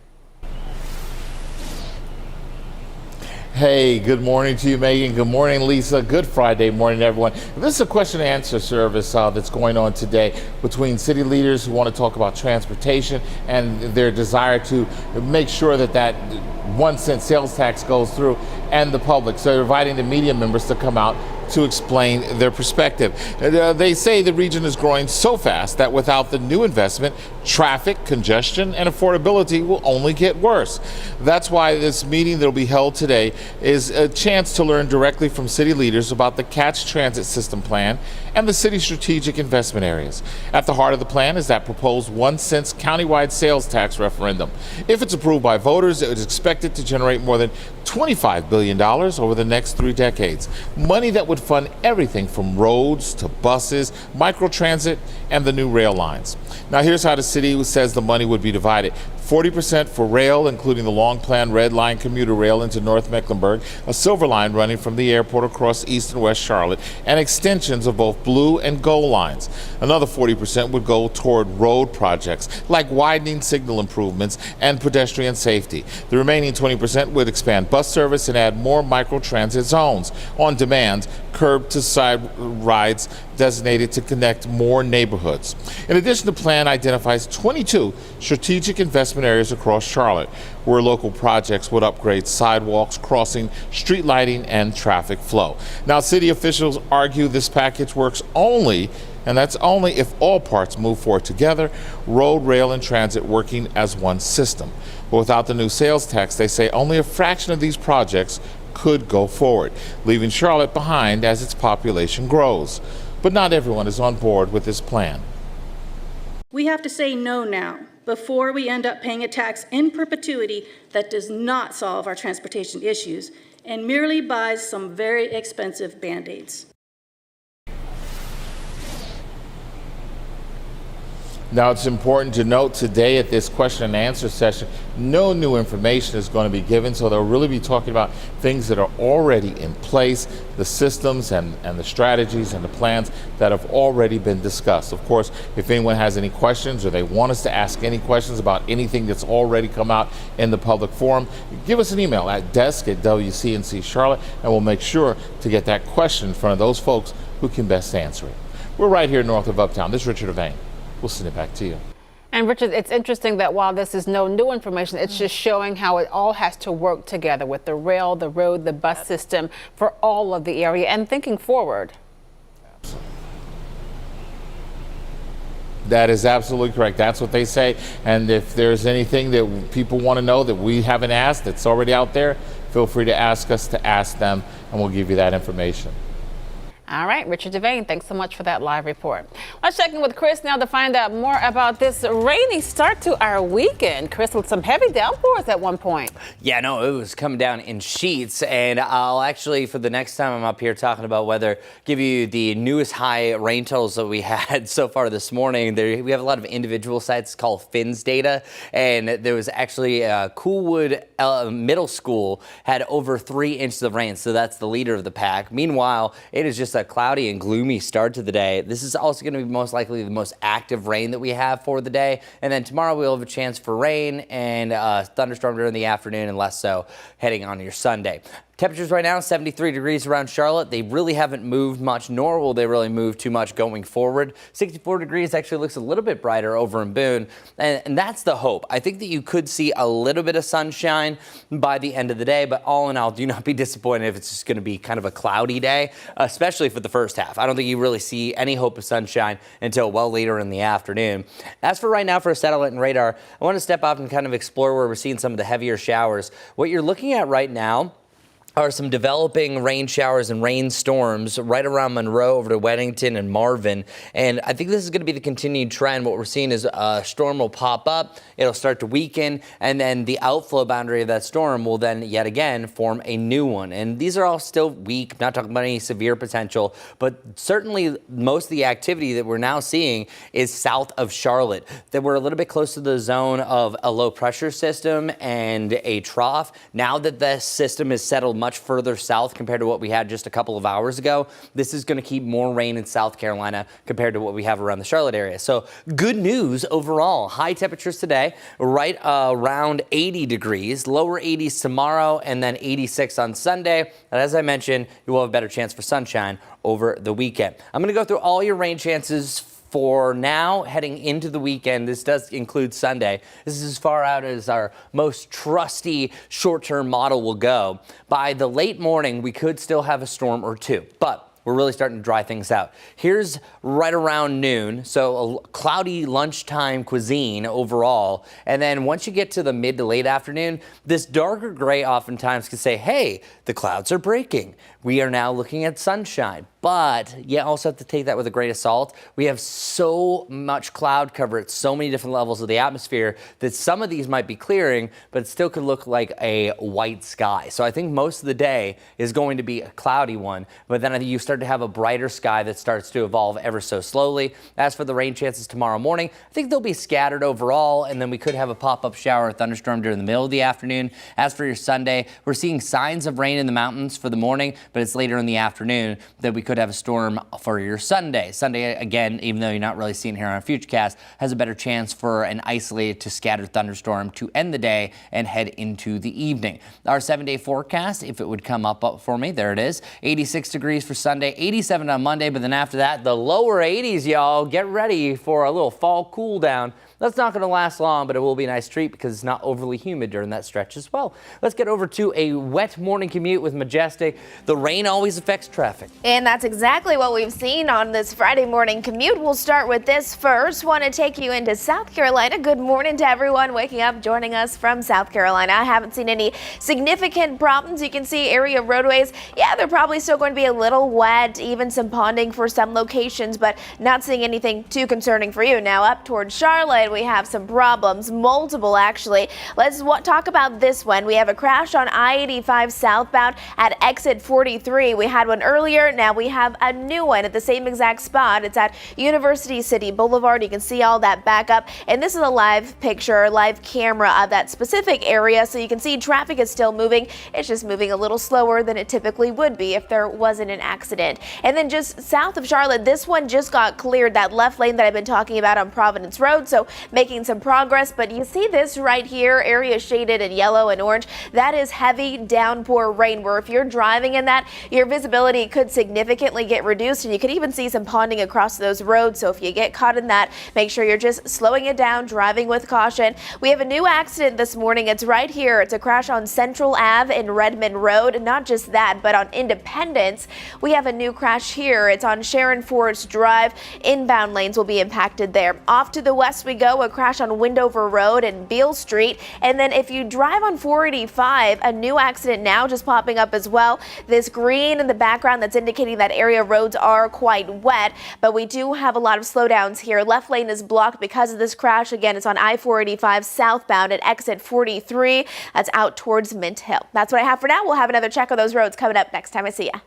Hey, good morning to you, Megan. Good morning, Lisa. Good Friday morning, everyone. This is a question and answer service that's going on today between city leaders who want to talk about transportation and their desire to make sure that that 1 cent sales tax goes through, and the public. So they're inviting the media members to come out to explain their perspective. They say the region is growing so fast that without the new investment, traffic, congestion, and affordability will only get worse. That's why this meeting that will be held today is a chance to learn directly from city leaders about the CATS transit system plan and the city's strategic investment areas. At the heart of the plan is that proposed 1 cent countywide sales tax referendum. If it's approved by voters, it is expected to generate more than $25 billion over the next 3 decades. Money that would fund everything from roads to buses, microtransit, and the new rail lines. Now here's how the city says the money would be divided. 40% for rail, including the long-planned Red Line commuter rail into North Mecklenburg, a Silver Line running from the airport across East and West Charlotte, and extensions of both Blue and Gold lines. Another 40% would go toward road projects like widening signal improvements and pedestrian safety. The remaining 20% would expand bus service and add more microtransit zones on demand, curb-to-side rides designated to connect more neighborhoods. In addition, the plan identifies 22 strategic investment areas across Charlotte where local projects would upgrade sidewalks, crossing, street lighting, and traffic flow. Now, city officials argue this package works only, and that's only if all parts move forward together, road, rail, and transit working as one system. But without the new sales tax, they say only a fraction of these projects could go forward, leaving Charlotte behind as its population grows. But not everyone is on board with this plan. We have to say no now before we end up paying a tax in perpetuity that does not solve our transportation issues and merely buys some very expensive Band-Aids. Now, it's important to note today at this question and answer session, no new information is going to be given, so they'll really be talking about things that are already in place, the systems and the strategies and the plans that have already been discussed. Of course, if anyone has any questions or they want us to ask any questions about anything that's already come out in the public forum, give us an email at desk@WCNC Charlotte, and we'll make sure to get that question in front of those folks who can best answer it. We're right here north of Uptown. This is Richard Evane. We'll send it back to you. And Richard, it's interesting that while this is no new information, it's just showing how it all has to work together with the rail, the road, the bus system for all of the area and thinking forward. That is absolutely correct. That's what they say. And if there's anything that people want to know that we haven't asked that's already out there, feel free to ask us to ask them, and we'll give you that information. All right, Richard Devane, thanks so much for that live report. Let's check in with Chris now to find out more about this rainy start to our weekend. Chris, with some heavy downpours at one point. Yeah, no, it was coming down in sheets, and I'll actually, for the next time I'm up here talking about weather, give you the newest high rain totals that we had so far this morning. We have a lot of individual sites called FINS data, and there was actually Coolwood Middle School had over 3 inches of rain, so that's the leader of the pack. Meanwhile, it is just a cloudy and gloomy start to the day. This is also going to be most likely the most active rain that we have for the day. And then tomorrow we'll have a chance for rain and thunderstorm during the afternoon and less so heading on your Sunday. Temperatures right now, 73 degrees around Charlotte. They really haven't moved much, nor will they really move too much going forward. 64 degrees actually looks a little bit brighter over in Boone, and that's the hope. I think that you could see a little bit of sunshine by the end of the day, but all in all, do not be disappointed if it's just going to be kind of a cloudy day, especially for the first half. I don't think you really see any hope of sunshine until well later in the afternoon. As for right now for a satellite and radar, I want to step off and kind of explore where we're seeing some of the heavier showers. What you're looking at right now are some developing rain showers and rainstorms right around Monroe over to Weddington and Marvin. And I think this is going to be the continued trend. What we're seeing is a storm will pop up, it'll start to weaken, and then the outflow boundary of that storm will then yet again form a new one. And these are all still weak, not talking about any severe potential, but certainly most of the activity that we're now seeing is south of Charlotte. That we're a little bit close to the zone of a low pressure system and a trough. Now that this system is settled much further south compared to what we had just a couple of hours ago, this is going to keep more rain in South Carolina compared to what we have around the Charlotte area. So good news overall. High temperatures today, right around 80 degrees, lower 80s tomorrow, and then 86 on Sunday. And as I mentioned, you will have a better chance for sunshine over the weekend. I'm going to go through all your rain chances for now, heading into the weekend. This does include Sunday. This is as far out as our most trusty short-term model will go. By the late morning, we could still have a storm or two, but we're really starting to dry things out. Here's right around noon, so a cloudy lunchtime cuisine overall. And then once you get to the mid to late afternoon, this darker gray oftentimes can say, hey, the clouds are breaking. We are now looking at sunshine. but you also have to take that with a grain of salt. We have so much cloud cover at so many different levels of the atmosphere that some of these might be clearing, but it still could look like a white sky. So I think most of the day is going to be a cloudy one, but then I think you start to have a brighter sky that starts to evolve ever so slowly. As for the rain chances tomorrow morning, I think they'll be scattered overall, and then we could have a pop-up shower or thunderstorm during the middle of the afternoon. As for your Sunday, we're seeing signs of rain in the mountains for the morning, but it's later in the afternoon that we could have a storm for your Sunday. Sunday, again, even though you're not really seeing it here on Futurecast, has a better chance for an isolated to scattered thunderstorm to end the day and head into the evening. Our 7-day forecast, if it would come up for me, there it is. 86 degrees for Sunday, 87 on Monday, but then after that, the lower 80s, y'all. Get ready for a little fall cool down. That's not going to last long, but it will be a nice treat because it's not overly humid during that stretch as well. Let's get over to a wet morning commute with Majestic. The rain always affects traffic. And that's exactly what we've seen on this Friday morning commute. We'll start with this first. Want to take you into South Carolina. Good morning to everyone waking up, joining us from South Carolina. I haven't seen any significant problems. You can see area roadways. Yeah, they're probably still going to be a little wet, even some ponding for some locations, but not seeing anything too concerning for you. Now up towards Charlotte, we have some problems, multiple actually. Let's talk about this one. We have a crash on I-85 southbound at exit 43. We had one earlier. Now we have a new one at the same exact spot. It's at University City Boulevard. You can see all that backup. And this is a live picture, live camera of that specific area. So you can see traffic is still moving. It's just moving a little slower than it typically would be if there wasn't an accident. And then just south of Charlotte, this one just got cleared, that left lane that I've been talking about on Providence Road. So making some progress, but you see this right here, area shaded in yellow and orange. That is heavy downpour rain, where if you're driving in that, your visibility could significantly get reduced, and you could even see some ponding across those roads. So if you get caught in that, make sure you're just slowing it down, driving with caution. We have a new accident this morning. It's right here. It's a crash on Central Ave in Redmond Road. Not just that, but on Independence, we have a new crash here. It's on Sharon Forest Drive. Inbound lanes will be impacted there. Off to the west we go, a crash on Windover Road and Beale Street. And then if you drive on 485, a new accident now just popping up as well. This green in the background, that's indicating that area roads are quite wet, but we do have a lot of slowdowns here. Left lane is blocked because of this crash. Again, it's on I-485 southbound at exit 43. That's out towards Mint Hill. That's what I have for now. We'll have another check of those roads coming up next time I see ya.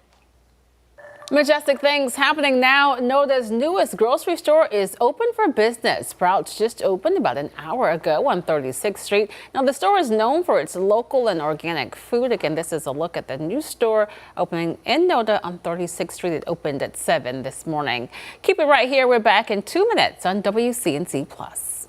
Majestic things happening now. NODA's newest grocery store is open for business. Sprouts just opened about an hour ago on 36th Street. Now, the store is known for its local and organic food. Again, this is a look at the new store opening in NODA on 36th Street. It opened at 7 this morning. Keep it right here. We're back in 2 minutes on WCNC Plus.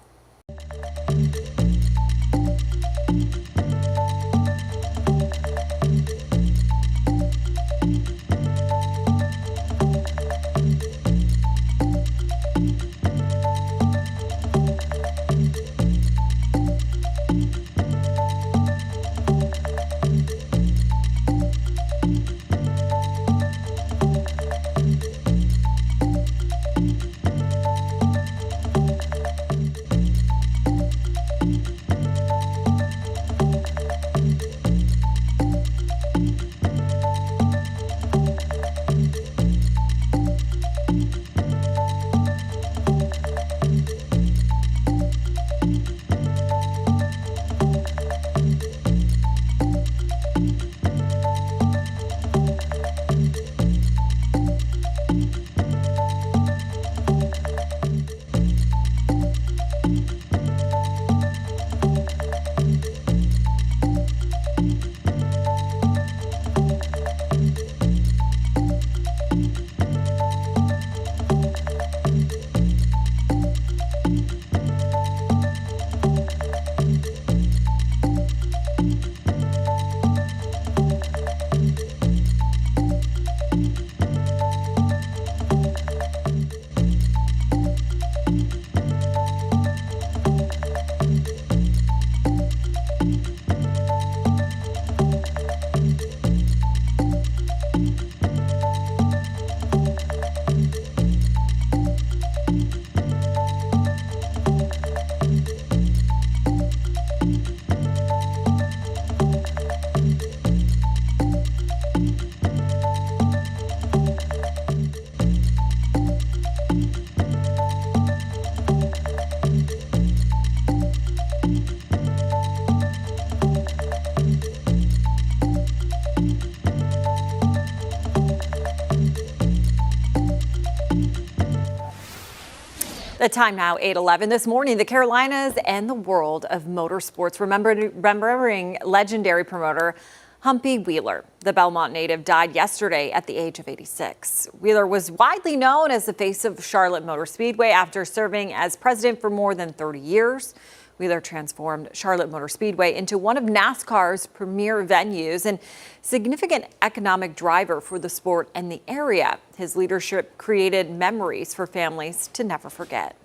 The time now, 8:11 this morning, the Carolinas and the world of motorsports, remembering legendary promoter Humpy Wheeler. The Belmont native died yesterday at the age of 86. Wheeler was widely known as the face of Charlotte Motor Speedway after serving as president for more than 30 years. Wheeler transformed Charlotte Motor Speedway into one of NASCAR's premier venues and significant economic driver for the sport and the area. His leadership created memories for families to never forget.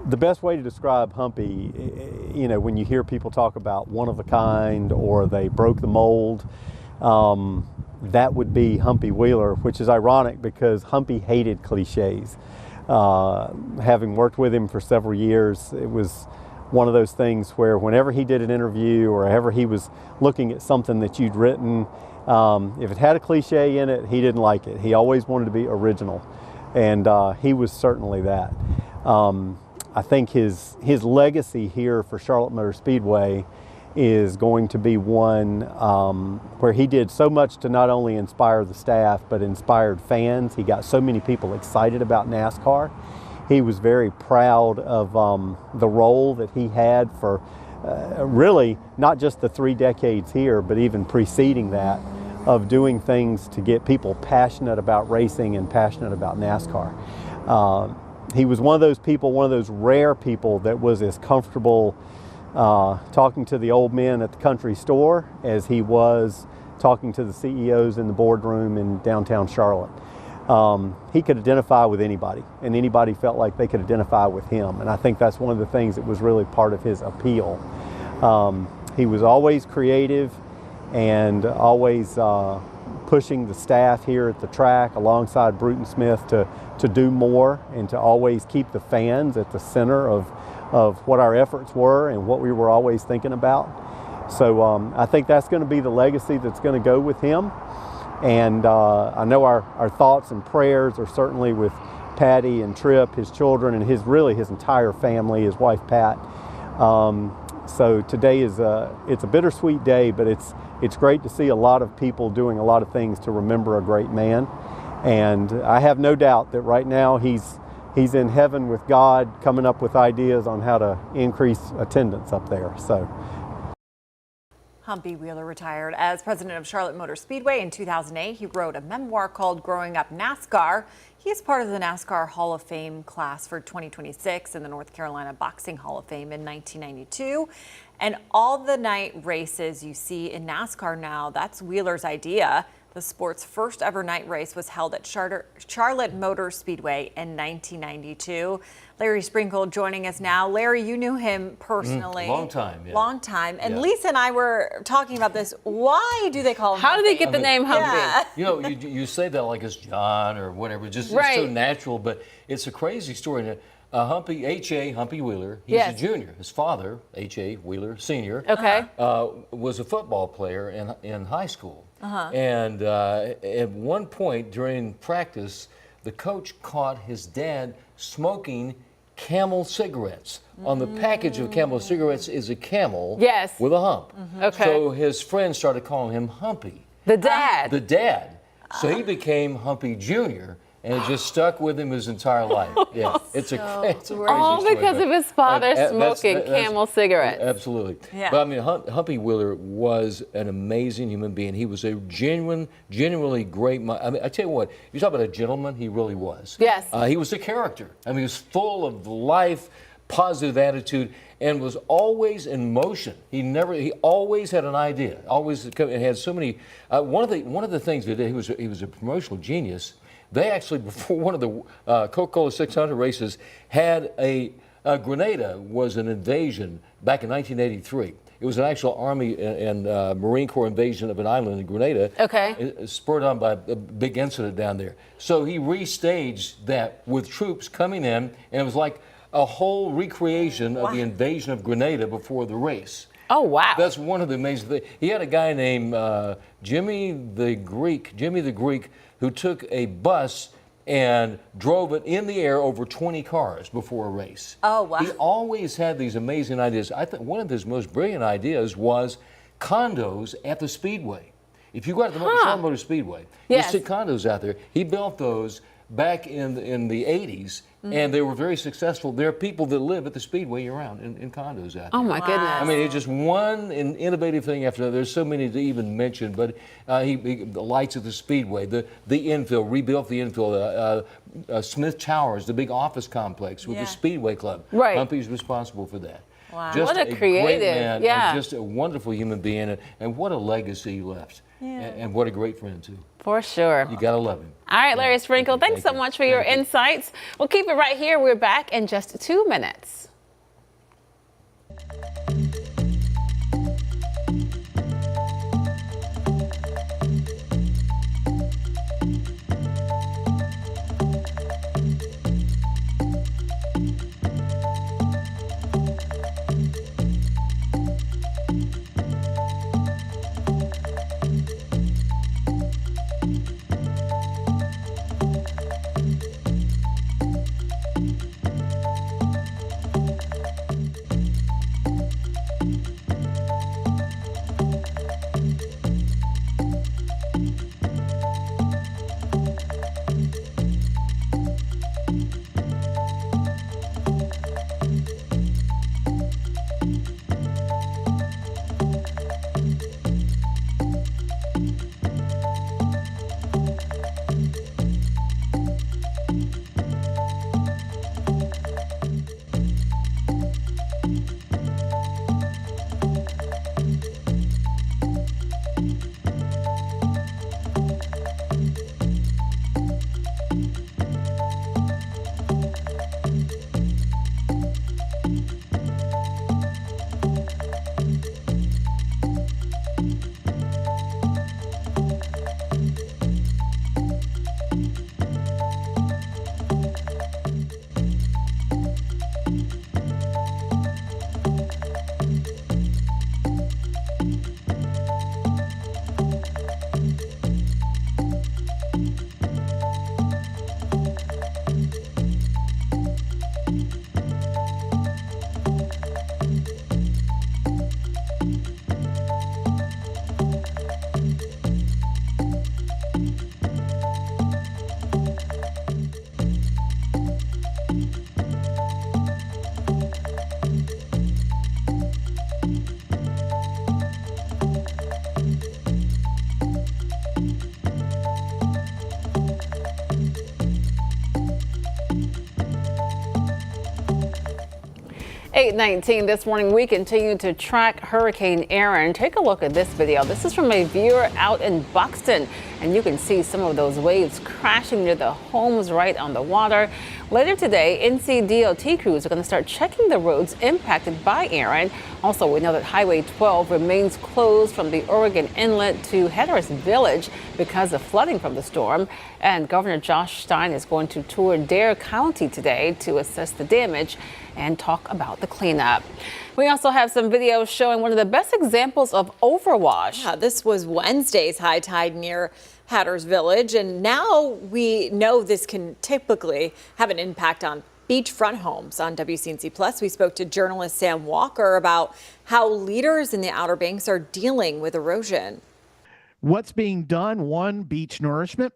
The best way to describe Humpy, when you hear people talk about one of a kind or they broke the mold, that would be Humpy Wheeler, which is ironic because Humpy hated cliches. Having worked with him for several years, it was one of those things where whenever he did an interview or ever he was looking at something that you'd written, if it had a cliche in it, he didn't like it. He always wanted to be original, and he was certainly that. I think his legacy here for Charlotte Motor Speedway is going to be one where he did so much to not only inspire the staff, but inspired fans. He got so many people excited about NASCAR. He was very proud of the role that he had for really not just the 3 decades here, but even preceding that, of doing things to get people passionate about racing and passionate about NASCAR. He was one of those people, one of those rare people that was as comfortable talking to the old men at the country store as he was talking to the CEOs in the boardroom in downtown Charlotte. He could identify with anybody, and anybody felt like they could identify with him. And I think that's one of the things that was really part of his appeal. He was always creative and always pushing the staff here at the track alongside Bruton Smith to do more and to always keep the fans at the center of what our efforts were and what we were always thinking about. So I think that's going to be the legacy that's going to go with him. And I know our thoughts and prayers are certainly with Patty and Tripp, his children, and his entire family, his wife Pat. So today is it's a bittersweet day, but it's great to see a lot of people doing a lot of things to remember a great man. And I have no doubt that right now he's in heaven with God, coming up with ideas on how to increase attendance up there. So. Humpy Wheeler retired as president of Charlotte Motor Speedway in 2008. He wrote a memoir called Growing Up NASCAR. He is part of the NASCAR Hall of Fame class for 2026 and the North Carolina Boxing Hall of Fame in 1992. And all the night races you see in NASCAR now, that's Wheeler's idea. The sport's first ever night race was held at Charlotte Motor Speedway in 1992. Larry Sprinkle joining us now. Larry, you knew him personally. Long time, yeah. Long time. And Lisa and I were talking about this. Why do they call him How Humpy? do they get the name Humpy? Yeah. You know, you say that like it's John or whatever. It's so natural, but it's a crazy story. Humpy, H.A. Humpy Wheeler, he's a junior. His father, H.A. Wheeler Sr., was a football player in high school. And at one point during practice, the coach caught his dad smoking Camel cigarettes. On the package of Camel cigarettes is a camel with a hump. So his friends started calling him Humpy. The dad? The dad. So he became Humpy Jr., and it just stuck with him his entire life. Yeah, it's a crazy story. All because of his father smoking Camel cigarettes. Absolutely. Yeah. But I mean, Humpy Wheeler was an amazing human being. He was a genuinely great. I mean, I tell you what, you talk about a gentleman, he really was. Yes. He was a character. I mean, he was full of life, positive attitude, and was always in motion. He always had an idea. Always had so many. One of the things that he was a promotional genius. They actually, before one of the Coca-Cola 600 races, had a Grenada was an invasion back in 1983. It was an actual Army and Marine Corps invasion of an island in Grenada. Spurred on by a big incident down there. So he restaged that with troops coming in, and it was like a whole recreation of the invasion of Grenada before the race. Oh, wow. That's one of the amazing things. He had a guy named Jimmy the Greek, who took a bus and drove it in the air over 20 cars before a race. Oh, wow. He always had these amazing ideas. I think one of his most brilliant ideas was condos at the Speedway. If you go to the Charlotte Motor Speedway, you see condos out there. He built those back in the 80s. And they were very successful. There are people that live at the Speedway year-round in condos out there. Oh my goodness! I mean, it's just one innovative thing after another. There's so many to even mention, but the lights at the Speedway, the infill, rebuilt the infill, Smith Towers, the big office complex with the Speedway Club. Right. Humpy's responsible for that. Wow. Just What a creative, great man, yeah. and just a wonderful human being, and what a legacy he left. And what a great friend, too. For sure. You gotta love him. All right, Larry Sprinkle, thanks so much for your insights. We'll keep it right here. We're back in just 2 minutes. #8:19 this morning, we continue to track Hurricane Aaron. Take a look at this video. This is from a viewer out in Buxton, and you can see some of those waves crashing near the homes right on the water. Later today, NCDOT crews are going to start checking the roads impacted by Aaron. Also, we know that Highway 12 remains closed from the Oregon Inlet to Hatteras Village because of flooding from the storm. And Governor Josh Stein is going to tour Dare County today to assess the damage and talk about the cleanup. We also have some videos showing one of the best examples of overwash. Yeah, this was Wednesday's high tide near Hatteras Village, and now we know this can typically have an impact on beachfront homes. On WCNC Plus, we spoke to journalist Sam Walker about how leaders in the Outer Banks are dealing with erosion. What's being done? One, beach nourishment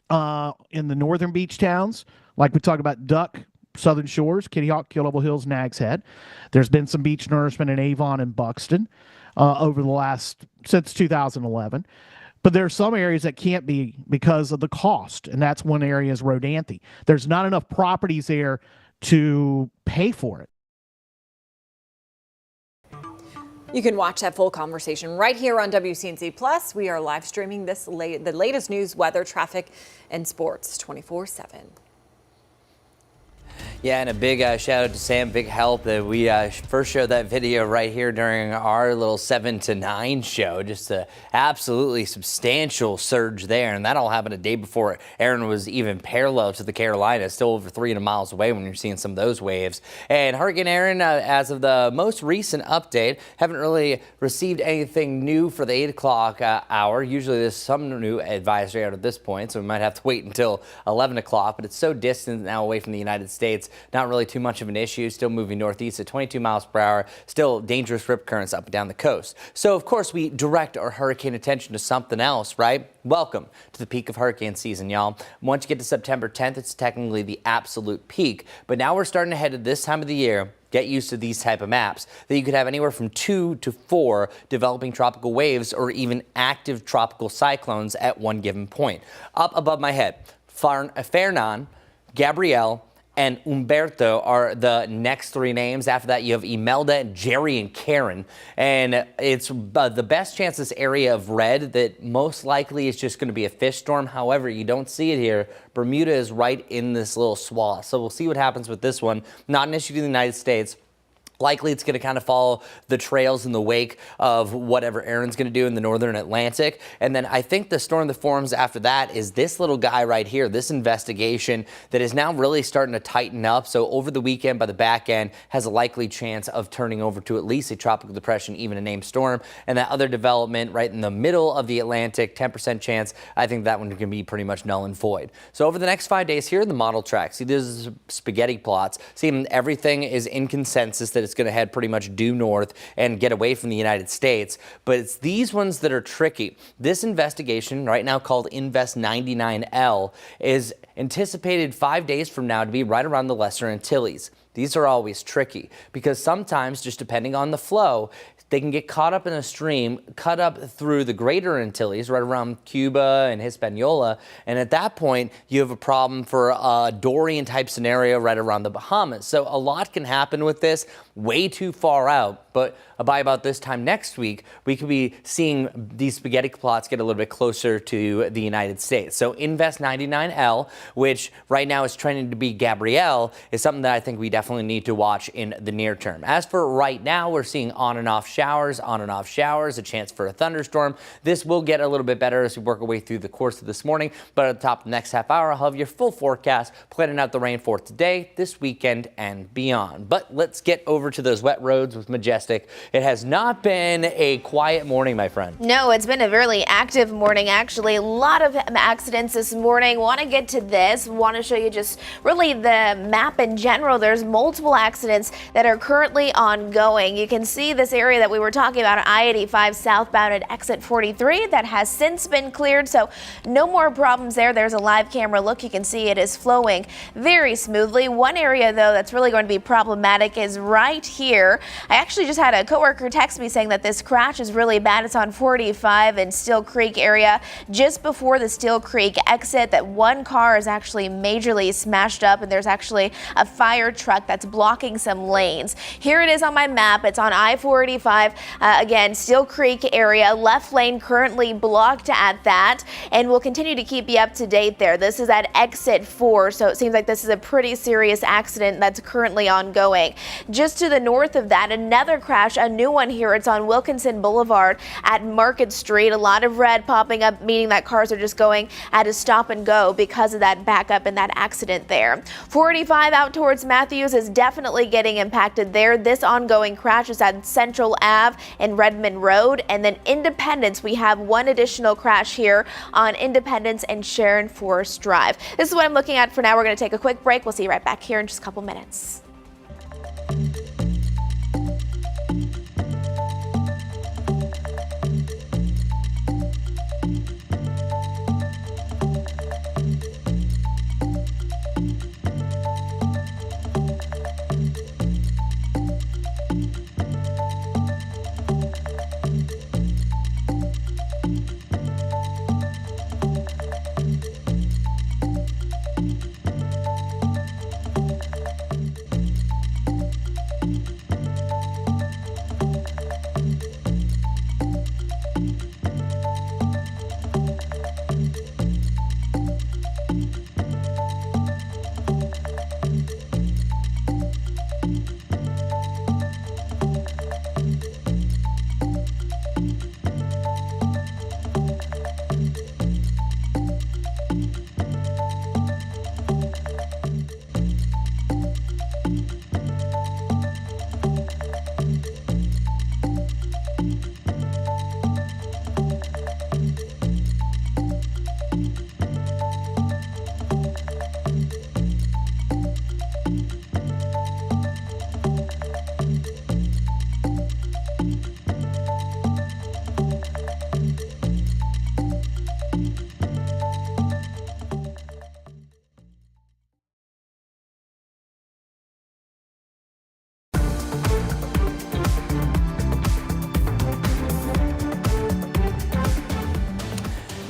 in the northern beach towns, like we talked about Duck, Southern Shores, Kitty Hawk, Kill Level Hills, Nags Head. There's been some beach nourishment in Avon and Buxton over the last, since 2011. But there are some areas that can't be because of the cost, and that's one area is Rodanthe. There's not enough properties there to pay for it. You can watch that full conversation right here on WCNC Plus. We are live streaming the latest news, weather, traffic, and sports 24/7. Yeah, and a big shout out to Sam, big help that we first showed that video right here during our little 7 to 9 show. Just a absolutely substantial surge there, and that all happened a day before Aaron was even parallel to the Carolinas, still over 300 miles away when you're seeing some of those waves. And Hurricane Aaron, as of the most recent update, haven't really received anything new for the 8 o'clock hour. Usually there's some new advisory out at this point, so we might have to wait until 11 o'clock, but it's so distant now away from the United States. not really too much of an issue. Still moving northeast at 22 miles per hour. Still dangerous rip currents up and down the coast. So, of course, we direct our hurricane attention to something else, right? Welcome to the peak of hurricane season, y'all. Once you get to September 10th, it's technically the absolute peak. But now we're starting to head to this time of the year. Get used to these type of maps that you could have anywhere from 2 to 4 developing tropical waves or even active tropical cyclones at one given point. Up above my head, Fernan, Gabrielle, and Umberto are the next 3 names. After that, you have Imelda, Jerry, and Karen. And it's the best chance this area of red that most likely is just going to be a fish storm. However, you don't see it here. Bermuda is right in this little swath. So we'll see what happens with this one. Not an issue to the United States. Likely it's going to kind of follow the trails in the wake of whatever Aaron's going to do in the northern Atlantic. And then I think the storm that forms after that is this little guy right here, this investigation that is now really starting to tighten up. So over the weekend, by the back end, has a likely chance of turning over to at least a tropical depression, even a named storm. And that other development right in the middle of the Atlantic, 10% chance, I think that one can be pretty much null and void. So over the next 5 days here in the model track, see these spaghetti plots, see everything is in consensus that it's going to head pretty much due north and get away from the United States. But it's these ones that are tricky. This investigation, right now called Invest 99L, is anticipated 5 days from now to be right around the Lesser Antilles. These are always tricky because sometimes, just depending on the flow, they can get caught up in a stream, cut up through the greater Antilles, right around Cuba and Hispaniola. And at that point, you have a problem for a Dorian type scenario right around the Bahamas. So a lot can happen with this, way too far out. But by about this time next week, we could be seeing these spaghetti plots get a little bit closer to the United States. So Invest 99L, which right now is trending to be Gabrielle, is something that I think we definitely need to watch in the near term. As for right now, we're seeing on and off showers, a chance for a thunderstorm. This will get a little bit better as we work our way through the course of this morning. But at the top of the next half hour, I'll have your full forecast, planning out the rain for today, this weekend, and beyond. But let's get over to those wet roads with Majestic. It has not been a quiet morning, my friend. No, it's been a really active morning, actually. A lot of accidents this morning. Want to get to this. Want to show you just really the map in general. There's multiple accidents that are currently ongoing. You can see this area that we were talking about, I-85 southbound at exit 43, that has since been cleared, so no more problems there. There's a live camera look. You can see it is flowing very smoothly. One area, though, that's really going to be problematic is right here. I actually just had a coworker text me saying that this crash is really bad. It's on 45 in Steel Creek area, just before the Steel Creek exit. That one car is actually majorly smashed up, and there's actually a fire truck that's blocking some lanes. Here it is on my map. It's on I-485, again, Steel Creek area. Left lane currently blocked at that, and we'll continue to keep you up to date there. This is at exit 4, so it seems like this is a pretty serious accident that's currently ongoing. Just to the north of that, another crash, a new one here. It's on Wilkinson Boulevard at Market Street. A lot of red popping up, meaning that cars are just going at a stop and go because of that backup and that accident there. 485 out towards Matthews is definitely getting impacted there. This ongoing crash is at Central Ave and Redmond Road. And then Independence, we have one additional crash here on Independence and Sharon Forest Drive. This is what I'm looking at for now. We're going to take a quick break. We'll see you right back here in just a couple minutes.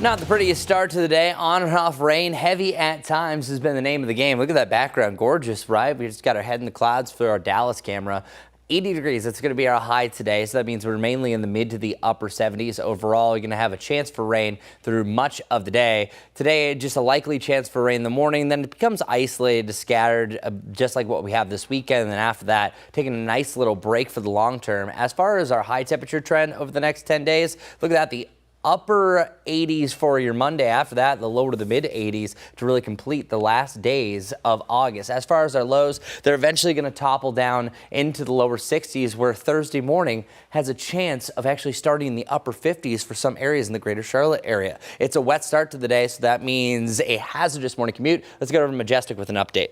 Not the prettiest start to the day. On and off rain, heavy at times has been the name of the game. Look at that background. Gorgeous, right? We just got our head in the clouds for our Dallas camera. 80 degrees, that's going to be our high today, so that means we're mainly in the mid to the upper 70s. Overall, you're going to have a chance for rain through much of the day. Today, just a likely chance for rain in the morning, then it becomes isolated, scattered, just like what we have this weekend, and then after that, taking a nice little break for the long term. As far as our high temperature trend over the next 10 days, look at that, the upper 80s for your Monday. After that, the lower to the mid 80s to really complete the last days of August. As far as our lows, they're eventually going to topple down into the lower 60s, where Thursday morning has a chance of actually starting in the upper 50s for some areas in the greater Charlotte area. It's a wet start to the day, so that means a hazardous morning commute. Let's go over to Majestic with an update.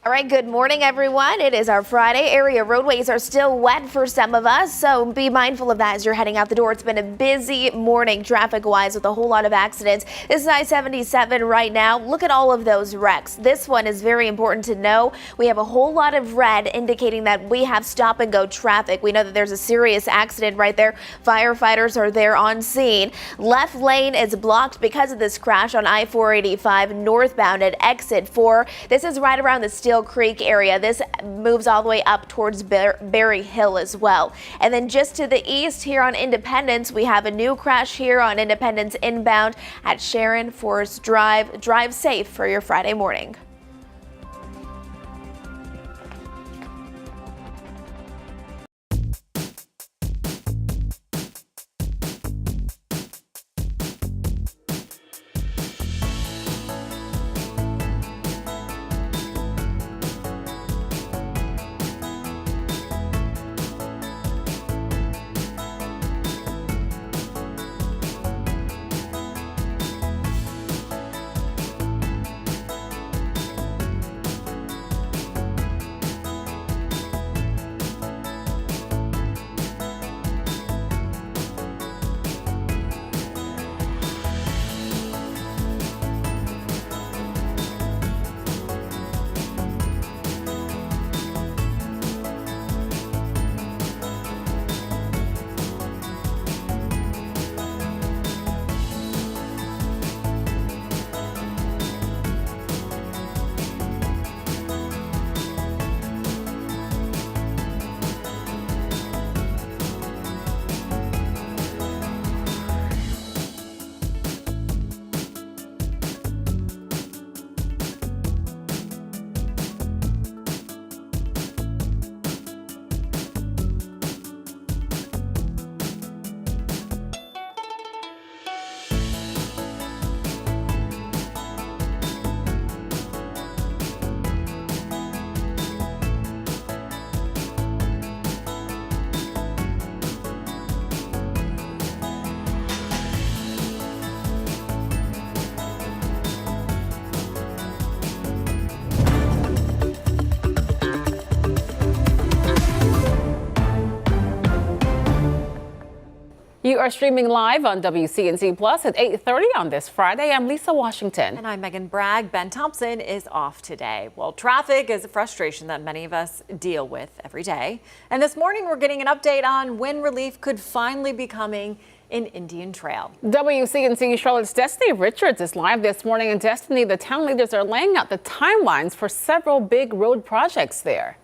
All right, good morning, everyone. It is our Friday. Area roadways are still wet for some of us, so be mindful of that as you're heading out the door. It's been a busy morning traffic-wise with a whole lot of accidents. This is I-77 right now. Look at all of those wrecks. This one is very important to know. We have a whole lot of red indicating that we have stop-and-go traffic. We know that there's a serious accident right there. Firefighters are there on scene. Left lane is blocked because of this crash on I-485 northbound at exit 4. This is right around the Steel Creek area. This moves all the way up towards Berry Hill as well. And then just to the east here on Independence, we have a new crash here on Independence inbound at Sharon Forest Drive. Drive safe for your Friday morning. You are streaming live on WCNC Plus at 8:30 on this Friday. I'm Lisa Washington. And I'm Megan Bragg. Ben Thompson is off today. Well, traffic is a frustration that many of us deal with every day. And this morning we're getting an update on when relief could finally be coming in Indian Trail. WCNC Charlotte's Destiny Richards is live this morning. In Destiny, the town leaders are laying out the timelines for several big road projects there.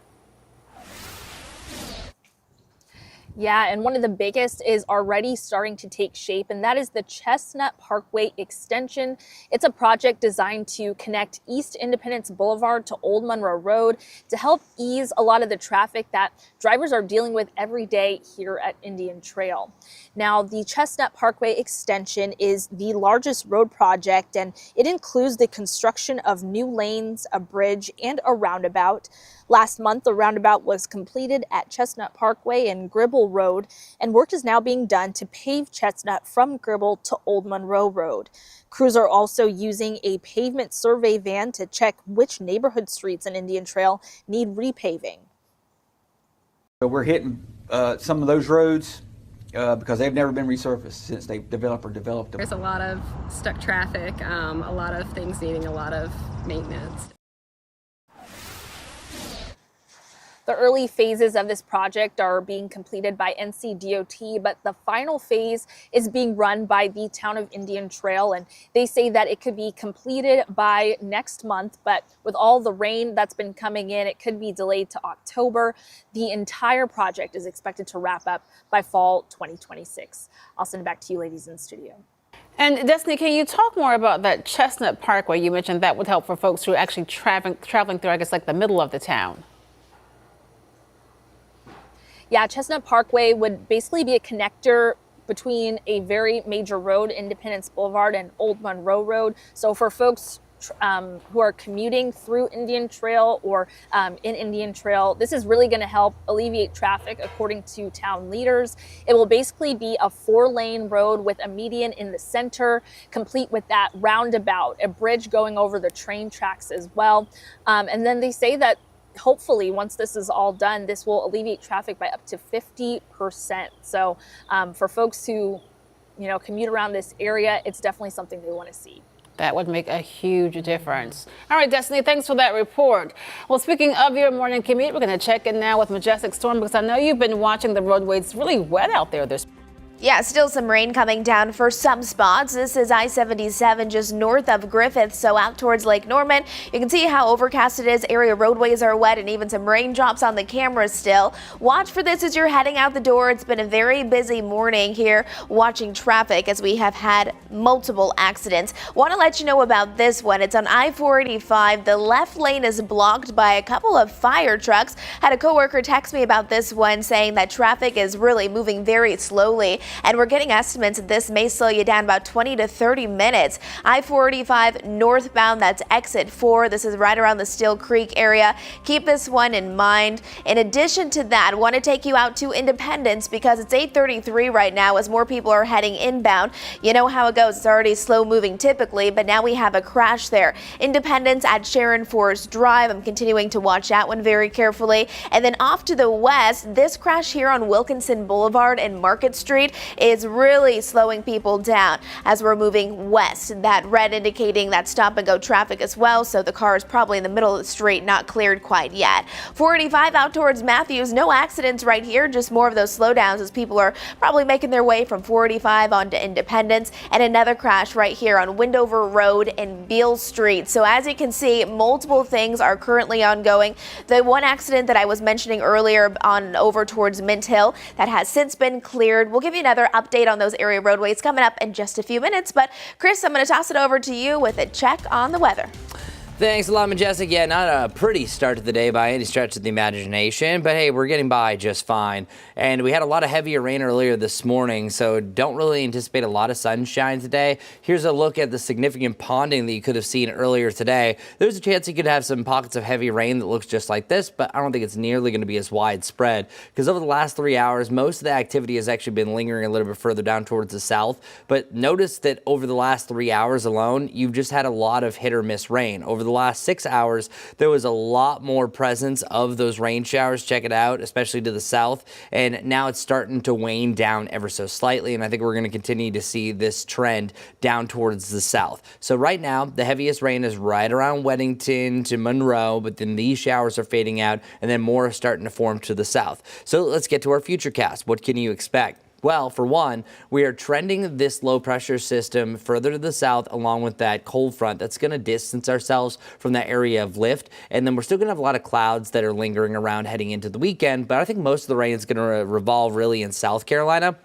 Yeah, and one of the biggest is already starting to take shape, and that is the Chestnut Parkway extension. It's a project designed to connect East Independence Boulevard to Old Monroe Road to help ease a lot of the traffic that drivers are dealing with every day here at Indian Trail. Now, the Chestnut Parkway extension is the largest road project, and it includes the construction of new lanes, a bridge, and a roundabout. Last month, the roundabout was completed at Chestnut Parkway and Gribble Road, and work is now being done to pave Chestnut from Gribble to Old Monroe Road. Crews are also using a pavement survey van to check which neighborhood streets in Indian Trail need repaving. We're hitting some of those roads because they've never been resurfaced since they developed them. There's a lot of stuck traffic, a lot of things needing a lot of maintenance. The early phases of this project are being completed by NCDOT, but the final phase is being run by the town of Indian Trail, and they say that it could be completed by next month, but with all the rain that's been coming in, it could be delayed to October. The entire project is expected to wrap up by fall 2026. I'll send it back to you ladies in the studio. And Destiny, can you talk more about that Chestnut Parkway? You mentioned that would help for folks who are actually traveling through, I guess, like the middle of the town. Yeah, Chestnut Parkway would basically be a connector between a very major road, Independence Boulevard, and Old Monroe Road. So for folks who are commuting through Indian Trail or in Indian Trail, this is really going to help alleviate traffic, according to town leaders. It will basically be a 4-lane road with a median in the center, complete with that roundabout, a bridge going over the train tracks as well. And then they say that hopefully, once this is all done, this will alleviate traffic by up to 50%. So for folks who, commute around this area, it's definitely something they want to see. That would make a huge difference. All right, Destiny, thanks for that report. Well, speaking of your morning commute, we're going to check in now with Majestic Storm, because I know you've been watching the roadways. It's really wet out there this morning. Yeah, still some rain coming down for some spots. This is I-77 just north of Griffith, so out towards Lake Norman. You can see how overcast it is. Area roadways are wet and even some raindrops on the cameras still. Watch for this as you're heading out the door. It's been a very busy morning here watching traffic as we have had multiple accidents. Want to let you know about this one. It's on I-485. The left lane is blocked by a couple of fire trucks. Had a coworker text me about this one, saying that traffic is really moving very slowly. And we're getting estimates that this may slow you down about 20 to 30 minutes. I-485 northbound, that's exit 4. This is right around the Steel Creek area. Keep this one in mind. In addition to that, I want to take you out to Independence because it's 8:33 right now as more people are heading inbound. You know how it goes. It's already slow moving typically, but now we have a crash there. Independence at Sharon Forest Drive. I'm continuing to watch that one very carefully. And then off to the west, this crash here on Wilkinson Boulevard and Market Street is really slowing people down as we're moving west. That red indicating that stop and go traffic as well, so the car is probably in the middle of the street, not cleared quite yet. 485 out towards Matthews, no accidents right here, just more of those slowdowns as people are probably making their way from 485 onto Independence. And another crash right here on Windover Road and Beale Street. So as you can see, multiple things are currently ongoing. The one accident that I was mentioning earlier on over towards Mint Hill, that has since been cleared. We'll give you another update on those area roadways coming up in just a few minutes. But Chris, I'm going to toss it over to you with a check on the weather. Thanks a lot, Majestic. Yeah, not a pretty start to the day by any stretch of the imagination, but hey, we're getting by just fine. And we had a lot of heavier rain earlier this morning, so don't really anticipate a lot of sunshine today. Here's a look at the significant ponding that you could have seen earlier today. There's a chance you could have some pockets of heavy rain that looks just like this, but I don't think it's nearly going to be as widespread because over the last 3 hours, most of the activity has actually been lingering a little bit further down towards the south. But notice that over the last 3 hours alone, you've just had a lot of hit or miss rain. Over the last 6 hours, there was a lot more presence of those rain showers. Check it out, especially to the south. And now it's starting to wane down ever so slightly. And I think we're going to continue to see this trend down towards the south. So right now, the heaviest rain is right around Weddington to Monroe, but then these showers are fading out and then more are starting to form to the south. So let's get to our futurecast. What can you expect? Well, for one, we are trending this low pressure system further to the south along with that cold front that's going to distance ourselves from that area of lift. And then we're still going to have a lot of clouds that are lingering around heading into the weekend. But I think most of the rain is going to revolve really in South Carolina.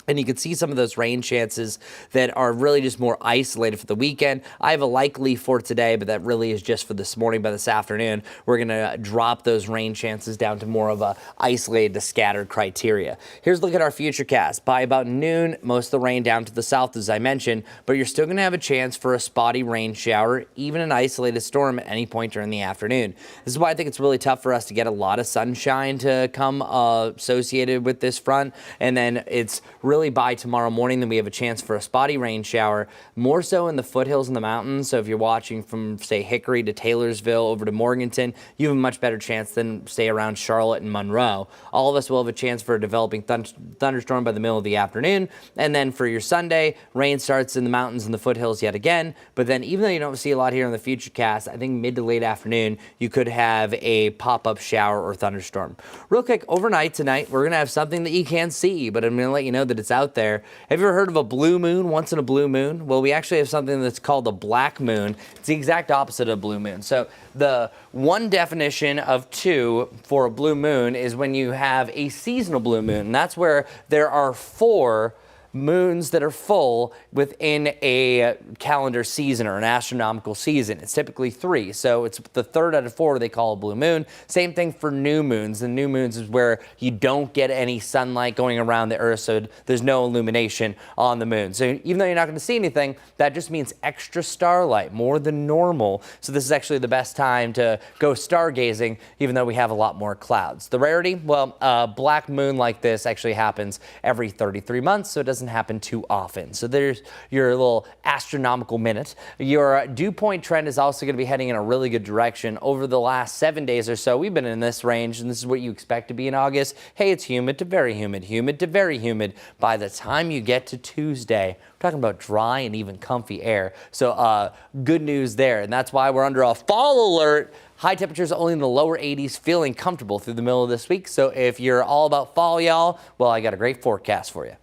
And you can see some of those rain chances that are really just more isolated for the weekend. I have a likely for today, but that really is just for this morning. By this afternoon, we're going to drop those rain chances down to more of a isolated to scattered criteria. Here's a look at our futurecast. By about noon, most of the rain down to the south, as I mentioned, but you're still going to have a chance for a spotty rain shower, even an isolated storm at any point during the afternoon. This is why I think it's really tough for us to get a lot of sunshine to come associated with this front. And then it's really really by tomorrow morning, then we have a chance for a spotty rain shower, more so in the foothills and the mountains. So if you're watching from, say, Hickory to Taylorsville over to Morganton, you have a much better chance than, say, around Charlotte and Monroe. All of us will have a chance for a developing thunderstorm by the middle of the afternoon. And then for your Sunday, rain starts in the mountains and the foothills yet again. But then even though you don't see a lot here in the Futurecast, I think mid to late afternoon, you could have a pop-up shower or thunderstorm. Real quick, overnight tonight, we're going to have something that you can't see, but I'm going to let you know that it's out there. Have you ever heard of a blue moon, once in a blue moon? Well, we actually have something that's called a black moon. It's the exact opposite of a blue moon. So the one definition of two for a blue moon is when you have a seasonal blue moon. And that's where there are 4 moons that are full within a calendar season or an astronomical season. It's typically 3. So it's the 3rd out of 4 they call a blue moon. Same thing for new moons. The new moons is where you don't get any sunlight going around the Earth, so there's no illumination on the moon. So even though you're not going to see anything, that just means extra starlight, more than normal. So this is actually the best time to go stargazing, even though we have a lot more clouds. The rarity, well, a black moon like this actually happens every 33 months, so it doesn't happen too often. So there's your little astronomical minute. Your dew point trend is also going to be heading in a really good direction. Over the last 7 days or so, we've been in this range, and this is what you expect to be in August. Hey, it's humid to very humid, humid to very humid. By the time you get to Tuesday, we're talking about dry and even comfy air. So good news there, and that's why we're under a fall alert. High temperatures only in the lower 80s, feeling comfortable through the middle of this week. So if you're all about fall, y'all, well, I got a great forecast for you.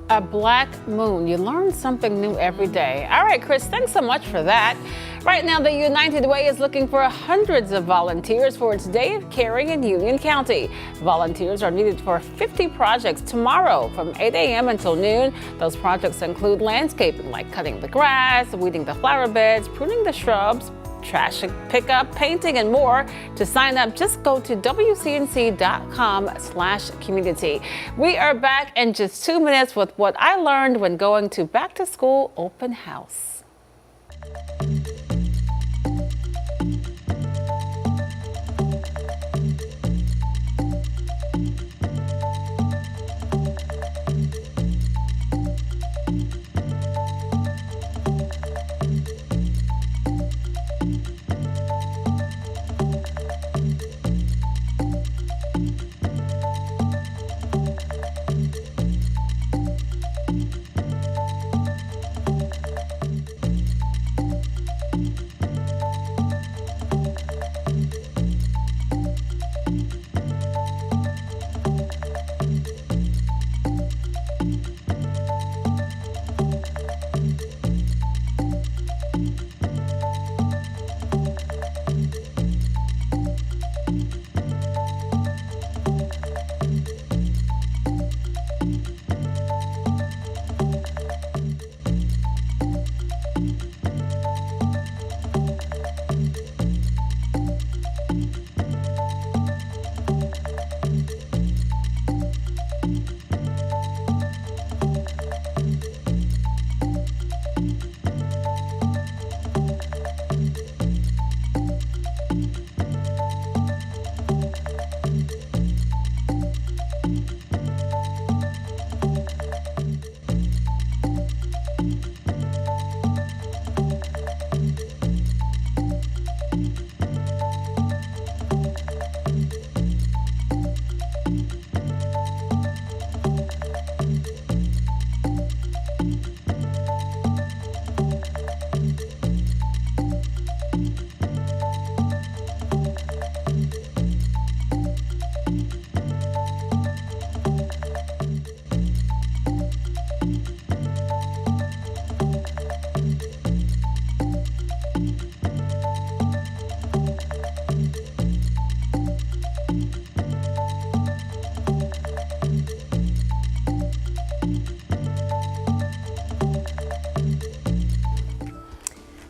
A black moon. You learn something new every day. All right, Chris, thanks so much for that. Right now, the United Way is looking for hundreds of volunteers for its Day of Caring in Union County. Volunteers are needed for 50 projects tomorrow from 8 a.m. until noon. Those projects include landscaping, like cutting the grass, weeding the flower beds, pruning the shrubs, trash pickup, painting, and more. To sign up, just go to WCNC.com/community. We are back in just 2 minutes with what I learned when going to back to school open house.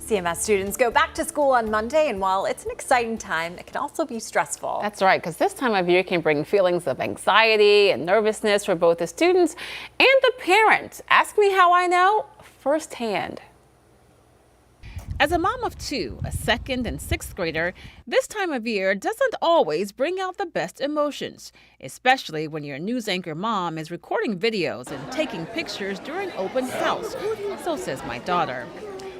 CMS students go back to school on Monday, and while it's an exciting time, it can also be stressful. That's right, because this time of year can bring feelings of anxiety and nervousness for both the students and the parents. Ask me how I know firsthand. As a mom of two, a 2nd and 6th grader, this time of year doesn't always bring out the best emotions, especially when your news anchor mom is recording videos and taking pictures during open house, so says my daughter.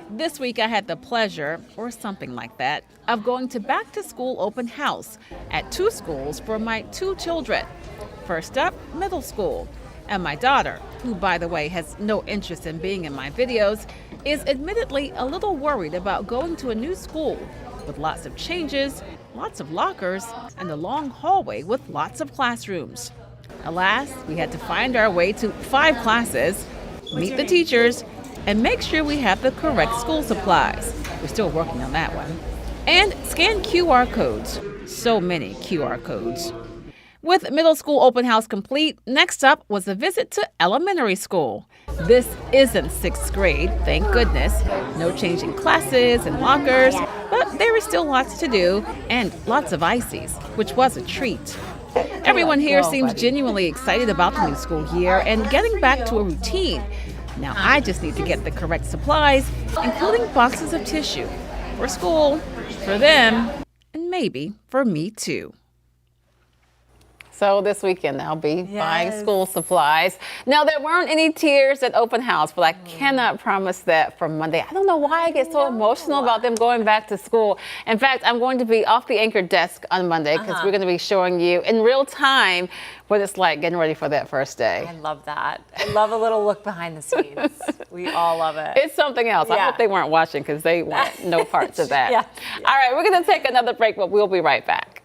This week I had the pleasure, or something like that, of going to back to school open house at 2 schools for my 2 children. First up, middle school. And my daughter, who by the way has no interest in being in my videos, is admittedly a little worried about going to a new school with lots of changes, lots of lockers, and a long hallway with lots of classrooms. Alas, we had to find our way to 5 classes, meet the teachers, and make sure we have the correct school supplies. We're still working on that one. And scan QR codes. So many QR codes. With middle school open house complete, next up was a visit to elementary school. This isn't 6th grade, thank goodness. No changing classes and lockers, but there is still lots to do and lots of ices, which was a treat. Everyone here seems genuinely excited about the new school year and getting back to a routine. Now I just need to get the correct supplies, including boxes of tissue. For school, for them, and maybe for me too. So this weekend I'll be buying school supplies. Now there weren't any tears at open house, but I cannot promise that for Monday. I don't know why I get so emotional about them going back to school. In fact, I'm going to be off the anchor desk on Monday because we're going to be showing you in real time what it's like getting ready for that first day. I love that. I love a little look behind the scenes. We all love it. It's something else. I hope they weren't watching because they want no parts of that. All right, we're going to take another break, but we'll be right back.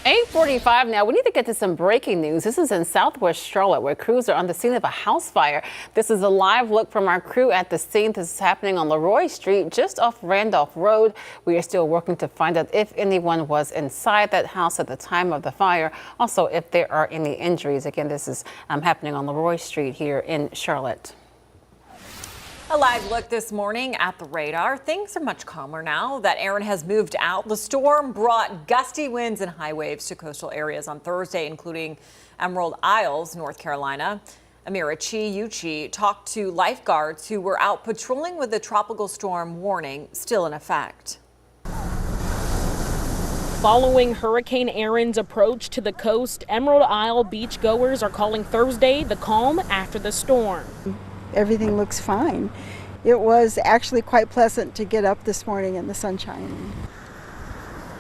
.45 now. We need to get to some breaking news. This is in Southwest Charlotte, where crews are on the scene of a house fire. This is a live look from our crew at the scene. This is happening on Leroy Street, just off Randolph Road. We are still working to find out if anyone was inside that house at the time of the fire. Also, if there are any injuries. Again, this is happening on Leroy Street here in Charlotte. A live look this morning at the radar. Things are much calmer now that Aaron has moved out. The storm brought gusty winds and high waves to coastal areas on Thursday, including Emerald Isles, North Carolina. Amira Chi talked to lifeguards who were out patrolling with the tropical storm warning still in effect. Following Hurricane Aaron's approach to the coast, Emerald Isle beachgoers are calling Thursday the calm after the storm. Everything looks fine. It was actually quite pleasant to get up this morning in the sunshine.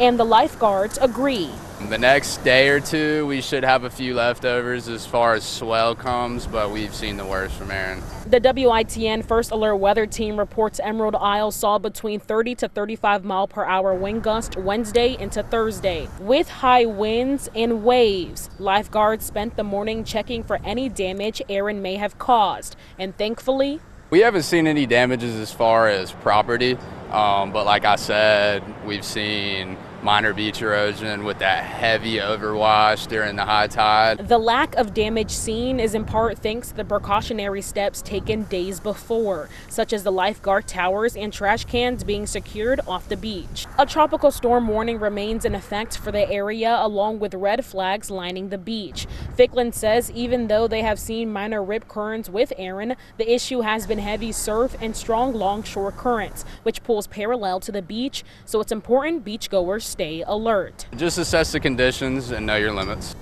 and the lifeguards agree. The next day or two, we should have a few leftovers as far as swell comes, but we've seen the worst from Aaron. The WITN First Alert Weather Team reports Emerald Isle saw between 30 to 35 mile per hour wind gust Wednesday into Thursday. With high winds and waves, lifeguards spent the morning checking for any damage Aaron may have caused, and thankfully, We haven't seen any damages as far as property, but like I said, we've seen minor beach erosion with that heavy overwash during the high tide. the lack of damage seen is in part thanks to the precautionary steps taken days before, such as the lifeguard towers and trash cans being secured off the beach. A tropical storm warning remains in effect for the area, along with red flags lining the beach. Ficklin says even though they have seen minor rip currents with Aaron, the issue has been heavy surf and strong longshore currents, which pulls parallel to the beach, so it's important beachgoers stay alert. Just assess the conditions and know your limits.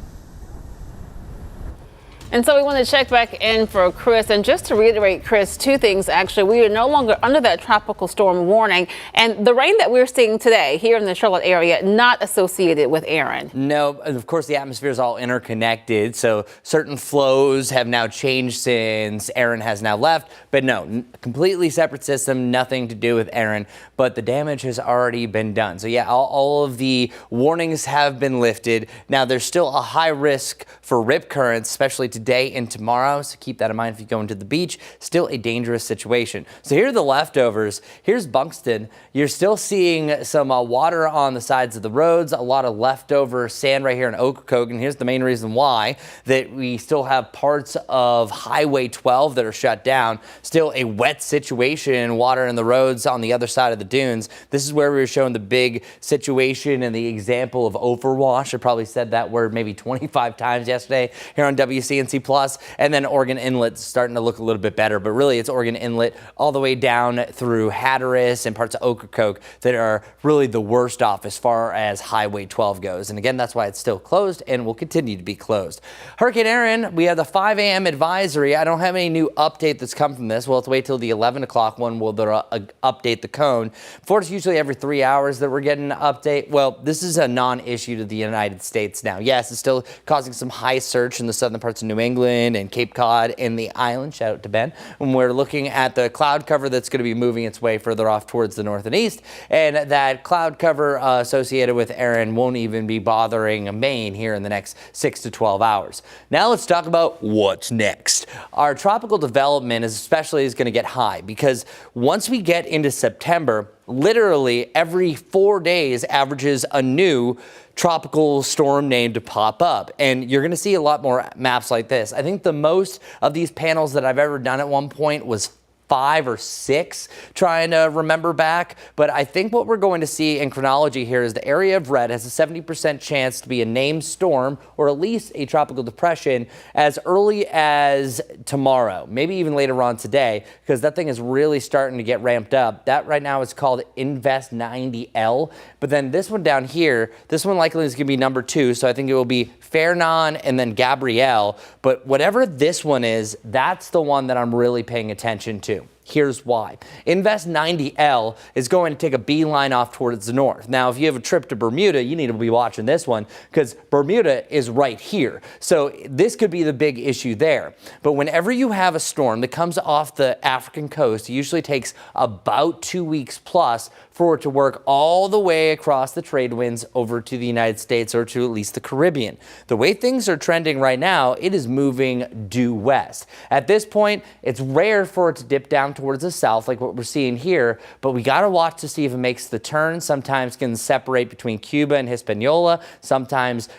And so we want to check back in for Chris. And just to reiterate, Chris, two things actually. We are no longer under that tropical storm warning. And the rain that we're seeing today here in the Charlotte area, not associated with Aaron. No, of course, the atmosphere is all interconnected. So certain flows have now changed since Aaron has now left. But no, completely separate system, nothing to do with Aaron. But the damage has already been done. So yeah, all of the warnings have been lifted. Now, there's still a high risk for rip currents, especially today and tomorrow. So keep that in mind if you go into the beach. Still a dangerous situation. So here are the leftovers. Here's Buxton. You're still seeing some water on the sides of the roads, a lot of leftover sand right here in Ocracoke. And here's the main reason why, that we still have parts of Highway 12 that are shut down. Still a wet situation, water in the roads on the other side of the dunes. This is where we were showing the big situation and the example of overwash. I probably said that word maybe 25 times yesterday here on WCNC Plus. And then Oregon Inlet's starting to look a little bit better, but really it's Oregon Inlet all the way down through Hatteras and parts of Ocracoke that are really the worst off as far as Highway 12 goes. And again, that's why it's still closed and will continue to be closed. Hurricane Aaron, we have the 5 a.m. advisory. I don't have any new update that's come from this. We'll have to wait till the 11 o'clock one will update the cone. Before, it's usually every 3 hours that we're getting an update. Well, this is a non-issue to the United States now. Yes, it's still causing some high surge in the southern parts of New England and Cape Cod and the island. Shout out to Ben. When we're looking at the cloud cover that's going to be moving its way further off towards the north and east, and that cloud cover associated with Aaron won't even be bothering Maine here in the next 6 to 12 hours. Now let's talk about what's next. Our tropical development is going to get high because once we get into September, literally every 4 days averages a new tropical storm name to pop up. And you're going to see a lot more maps like this. I think the most of these panels that I've ever done at one point was 5 or 6, trying to remember back. But I think what we're going to see in chronology here is the area of red has a 70% chance to be a named storm or at least a tropical depression as early as tomorrow, maybe even later on today, because that thing is really starting to get ramped up. That right now is called Invest 90L. But then this one down here, this one likely is going to be number 2. So I think it will be Fernan and then Gabrielle. But whatever this one is, that's the one that I'm really paying attention to. Here's why. Invest 90L is going to take a beeline off towards the north. Now, if you have a trip to Bermuda, you need to be watching this one because Bermuda is right here. So this could be the big issue there. But whenever you have a storm that comes off the African coast, it usually takes about 2 weeks plus for it to work all the way across the trade winds over to the United States or to at least the Caribbean. The way things are trending right now, it is moving due west. At this point, it's rare for it to dip down towards the south like what we're seeing here, but we got to watch to see if it makes the turn. Sometimes can separate between Cuba and Hispaniola, sometimes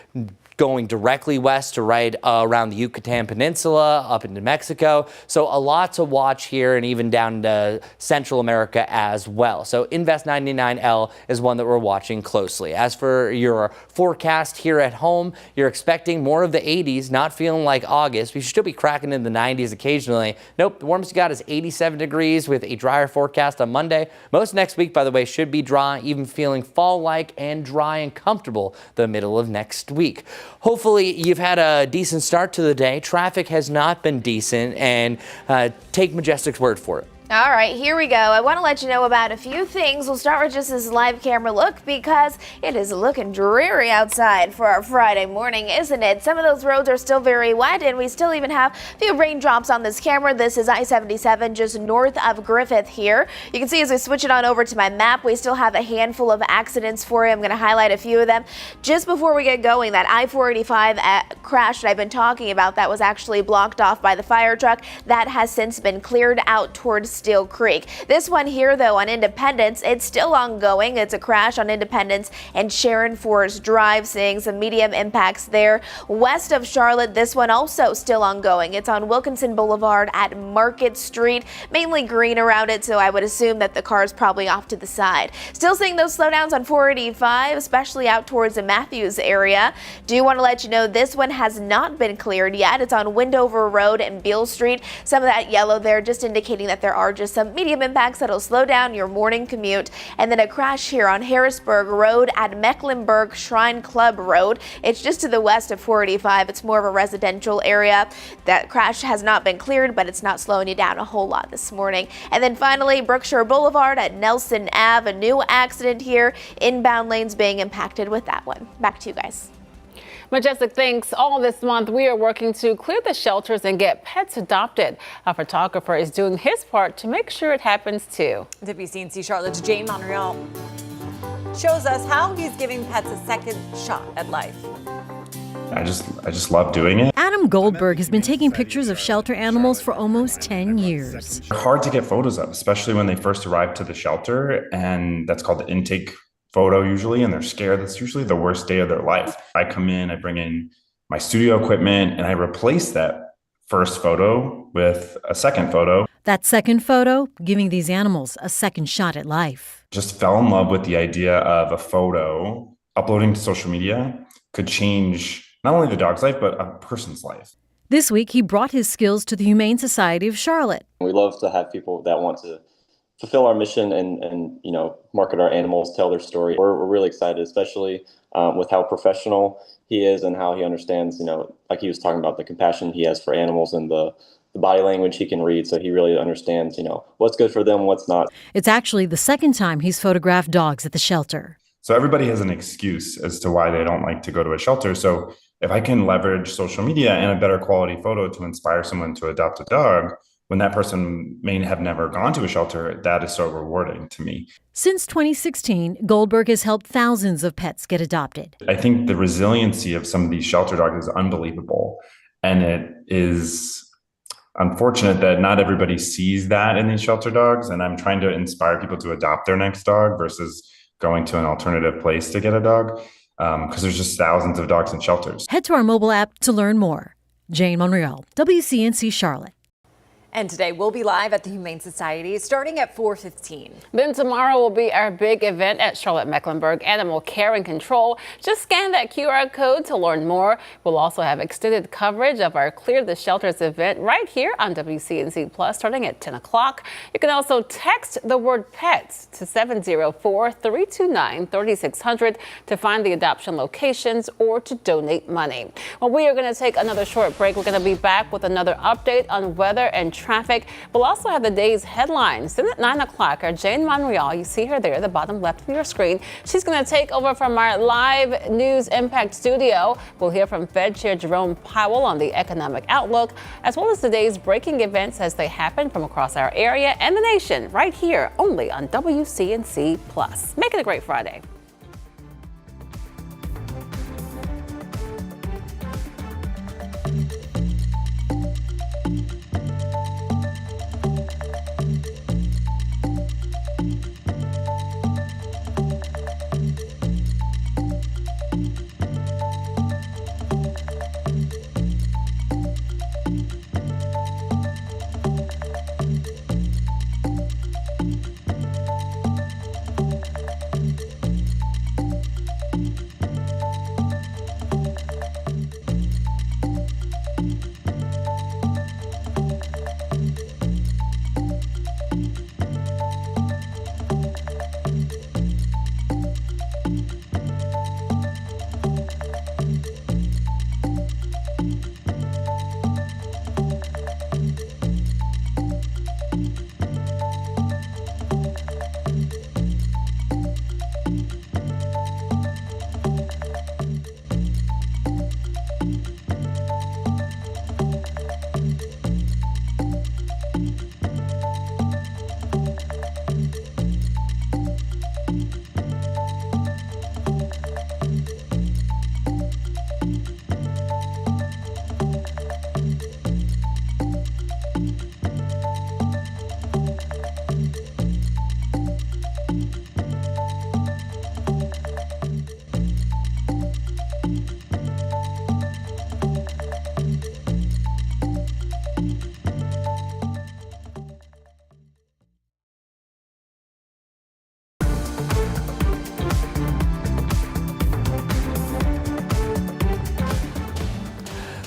going directly west to right around the Yucatan Peninsula, up into Mexico. So a lot to watch here and even down to Central America as well. So Invest 99L is one that we're watching closely. As for your forecast here at home, you're expecting more of the 80s, not feeling like August. We should still be cracking in the 90s occasionally. Nope, the warmest you got is 87 degrees with a drier forecast on Monday. Most next week, by the way, should be dry, even feeling fall-like and dry and comfortable the middle of next week. Hopefully you've had a decent start to the day. Traffic has not been decent, and take Majestic's word for it. All right, here we go. I want to let you know about a few things. We'll start with just this live camera look because it is looking dreary outside for our Friday morning, isn't it? Some of those roads are still very wet, and we still even have a few raindrops on this camera. This is I-77 just north of Griffith here. You can see as we switch it on over to my map, we still have a handful of accidents for you. I'm going to highlight a few of them. Just before we get going, that I-485 crash that I've been talking about that was actually blocked off by the fire truck, that has since been cleared out towards Steel Creek. This one here, though, on Independence, it's still ongoing. It's a crash on Independence and Sharon Forest Drive, seeing some medium impacts there. West of Charlotte, this one also still ongoing. It's on Wilkinson Boulevard at Market Street, mainly green around it, so I would assume that the car is probably off to the side. Still seeing those slowdowns on 485, especially out towards the Matthews area. Do want to let you know this one has not been cleared yet. It's on Windover Road and Beale Street. Some of that yellow there just indicating that there are just some medium impacts that'll slow down your morning commute. And then a crash here on Harrisburg Road at Mecklenburg Shrine Club Road. It's just to the west of 485. It's more of a residential area. That crash has not been cleared, but it's not slowing you down a whole lot this morning. And then finally, Brookshire Boulevard at Nelson Ave, a new accident here. Inbound lanes being impacted with that one. Back to you guys. Majestic, thanks. All this month, we are working to clear the shelters and get pets adopted. A photographer is doing his part to make sure it happens too. WCNC Charlotte's Jane Monreal shows us how he's giving pets a second shot at life. I just love doing it. Adam Goldberg has been taking pictures of shelter animals for almost 10 years. They're hard to get photos of, especially when they first arrive to the shelter, and that's called the intake photo usually, and they're scared. That's usually the worst day of their life. I come in, I bring in my studio equipment, and I replace that first photo with a second photo. That second photo, giving these animals a second shot at life. Just fell in love with the idea of a photo uploading to social media could change not only the dog's life, but a person's life. This week, he brought his skills to the Humane Society of Charlotte. We love to have people that want to fulfill our mission and market our animals, tell their story. We're really excited, especially with how professional he is and how he understands, like he was talking about, the compassion he has for animals and the body language he can read. So he really understands, what's good for them, what's not. It's actually the second time he's photographed dogs at the shelter. So everybody has an excuse as to why they don't like to go to a shelter. So if I can leverage social media and a better quality photo to inspire someone to adopt a dog, when that person may have never gone to a shelter, that is so rewarding to me. Since 2016, Goldberg has helped thousands of pets get adopted. I think the resiliency of some of these shelter dogs is unbelievable. And it is unfortunate that not everybody sees that in these shelter dogs. And I'm trying to inspire people to adopt their next dog versus going to an alternative place to get a dog, because there's just thousands of dogs in shelters. Head to our mobile app to learn more. Jane Monreal, WCNC Charlotte. And today we'll be live at the Humane Society starting at 4:15. Then tomorrow will be our big event at Charlotte Mecklenburg Animal Care and Control. Just scan that QR code to learn more. We'll also have extended coverage of our Clear the Shelters event right here on WCNC Plus starting at 10 o'clock. You can also text the word pets to 704-329-3600 to find the adoption locations or to donate money. Well, we are going to take another short break. We're going to be back with another update on weather and traffic. We'll also have the day's headlines. Then at 9 o'clock, our Jane Monreal, you see her there, the bottom left of your screen. She's going to take over from our live News Impact studio. We'll hear from Fed Chair Jerome Powell on the economic outlook, as well as today's breaking events as they happen from across our area and the nation, right here, only on WCNC Plus. Make it a great Friday.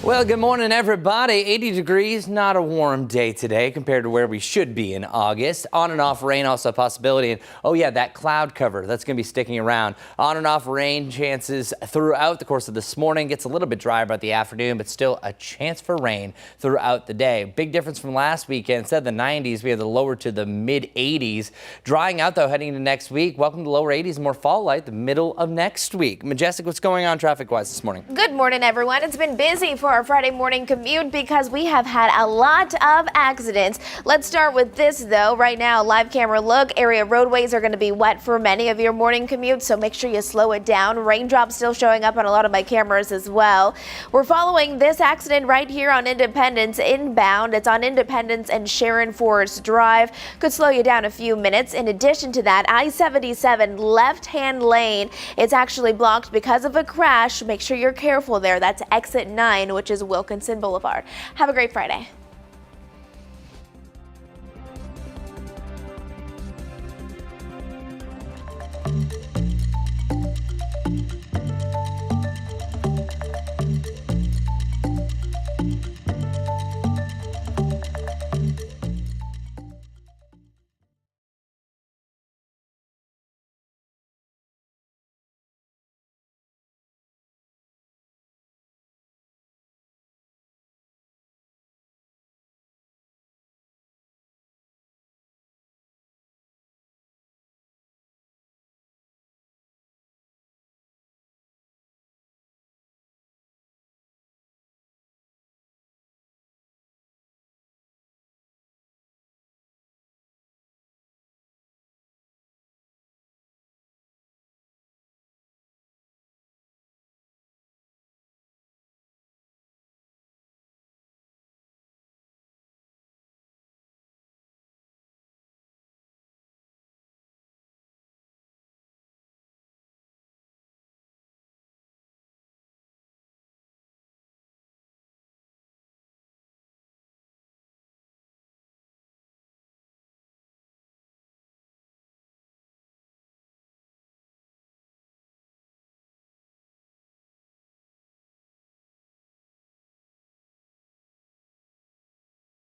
Well, good morning, everybody. 80 degrees, not a warm day today compared to where we should be in August. On and off rain, also a possibility. And oh yeah, that cloud cover, that's going to be sticking around. On and off rain chances throughout the course of this morning. Gets a little bit drier by the afternoon, but still a chance for rain throughout the day. Big difference from last weekend. Instead of the 90s, we have the lower to the mid 80s. Drying out though heading into next week. Welcome to lower 80s, more fall light the middle of next week. Majestic, what's going on traffic-wise this morning? Good morning, everyone. It's been busy for our Friday morning commute because we have had a lot of accidents. Let's start with this, though. Right now, live camera look. Area roadways are going to be wet for many of your morning commutes, so make sure you slow it down. Raindrops still showing up on a lot of my cameras as well. We're following this accident right here on Independence inbound. It's on Independence and Sharon Forest Drive. Could slow you down a few minutes. In addition to that, I-77 left-hand lane. It's actually blocked because of a crash. Make sure you're careful there. That's exit 9, which is Wilkinson Boulevard. Have a great Friday.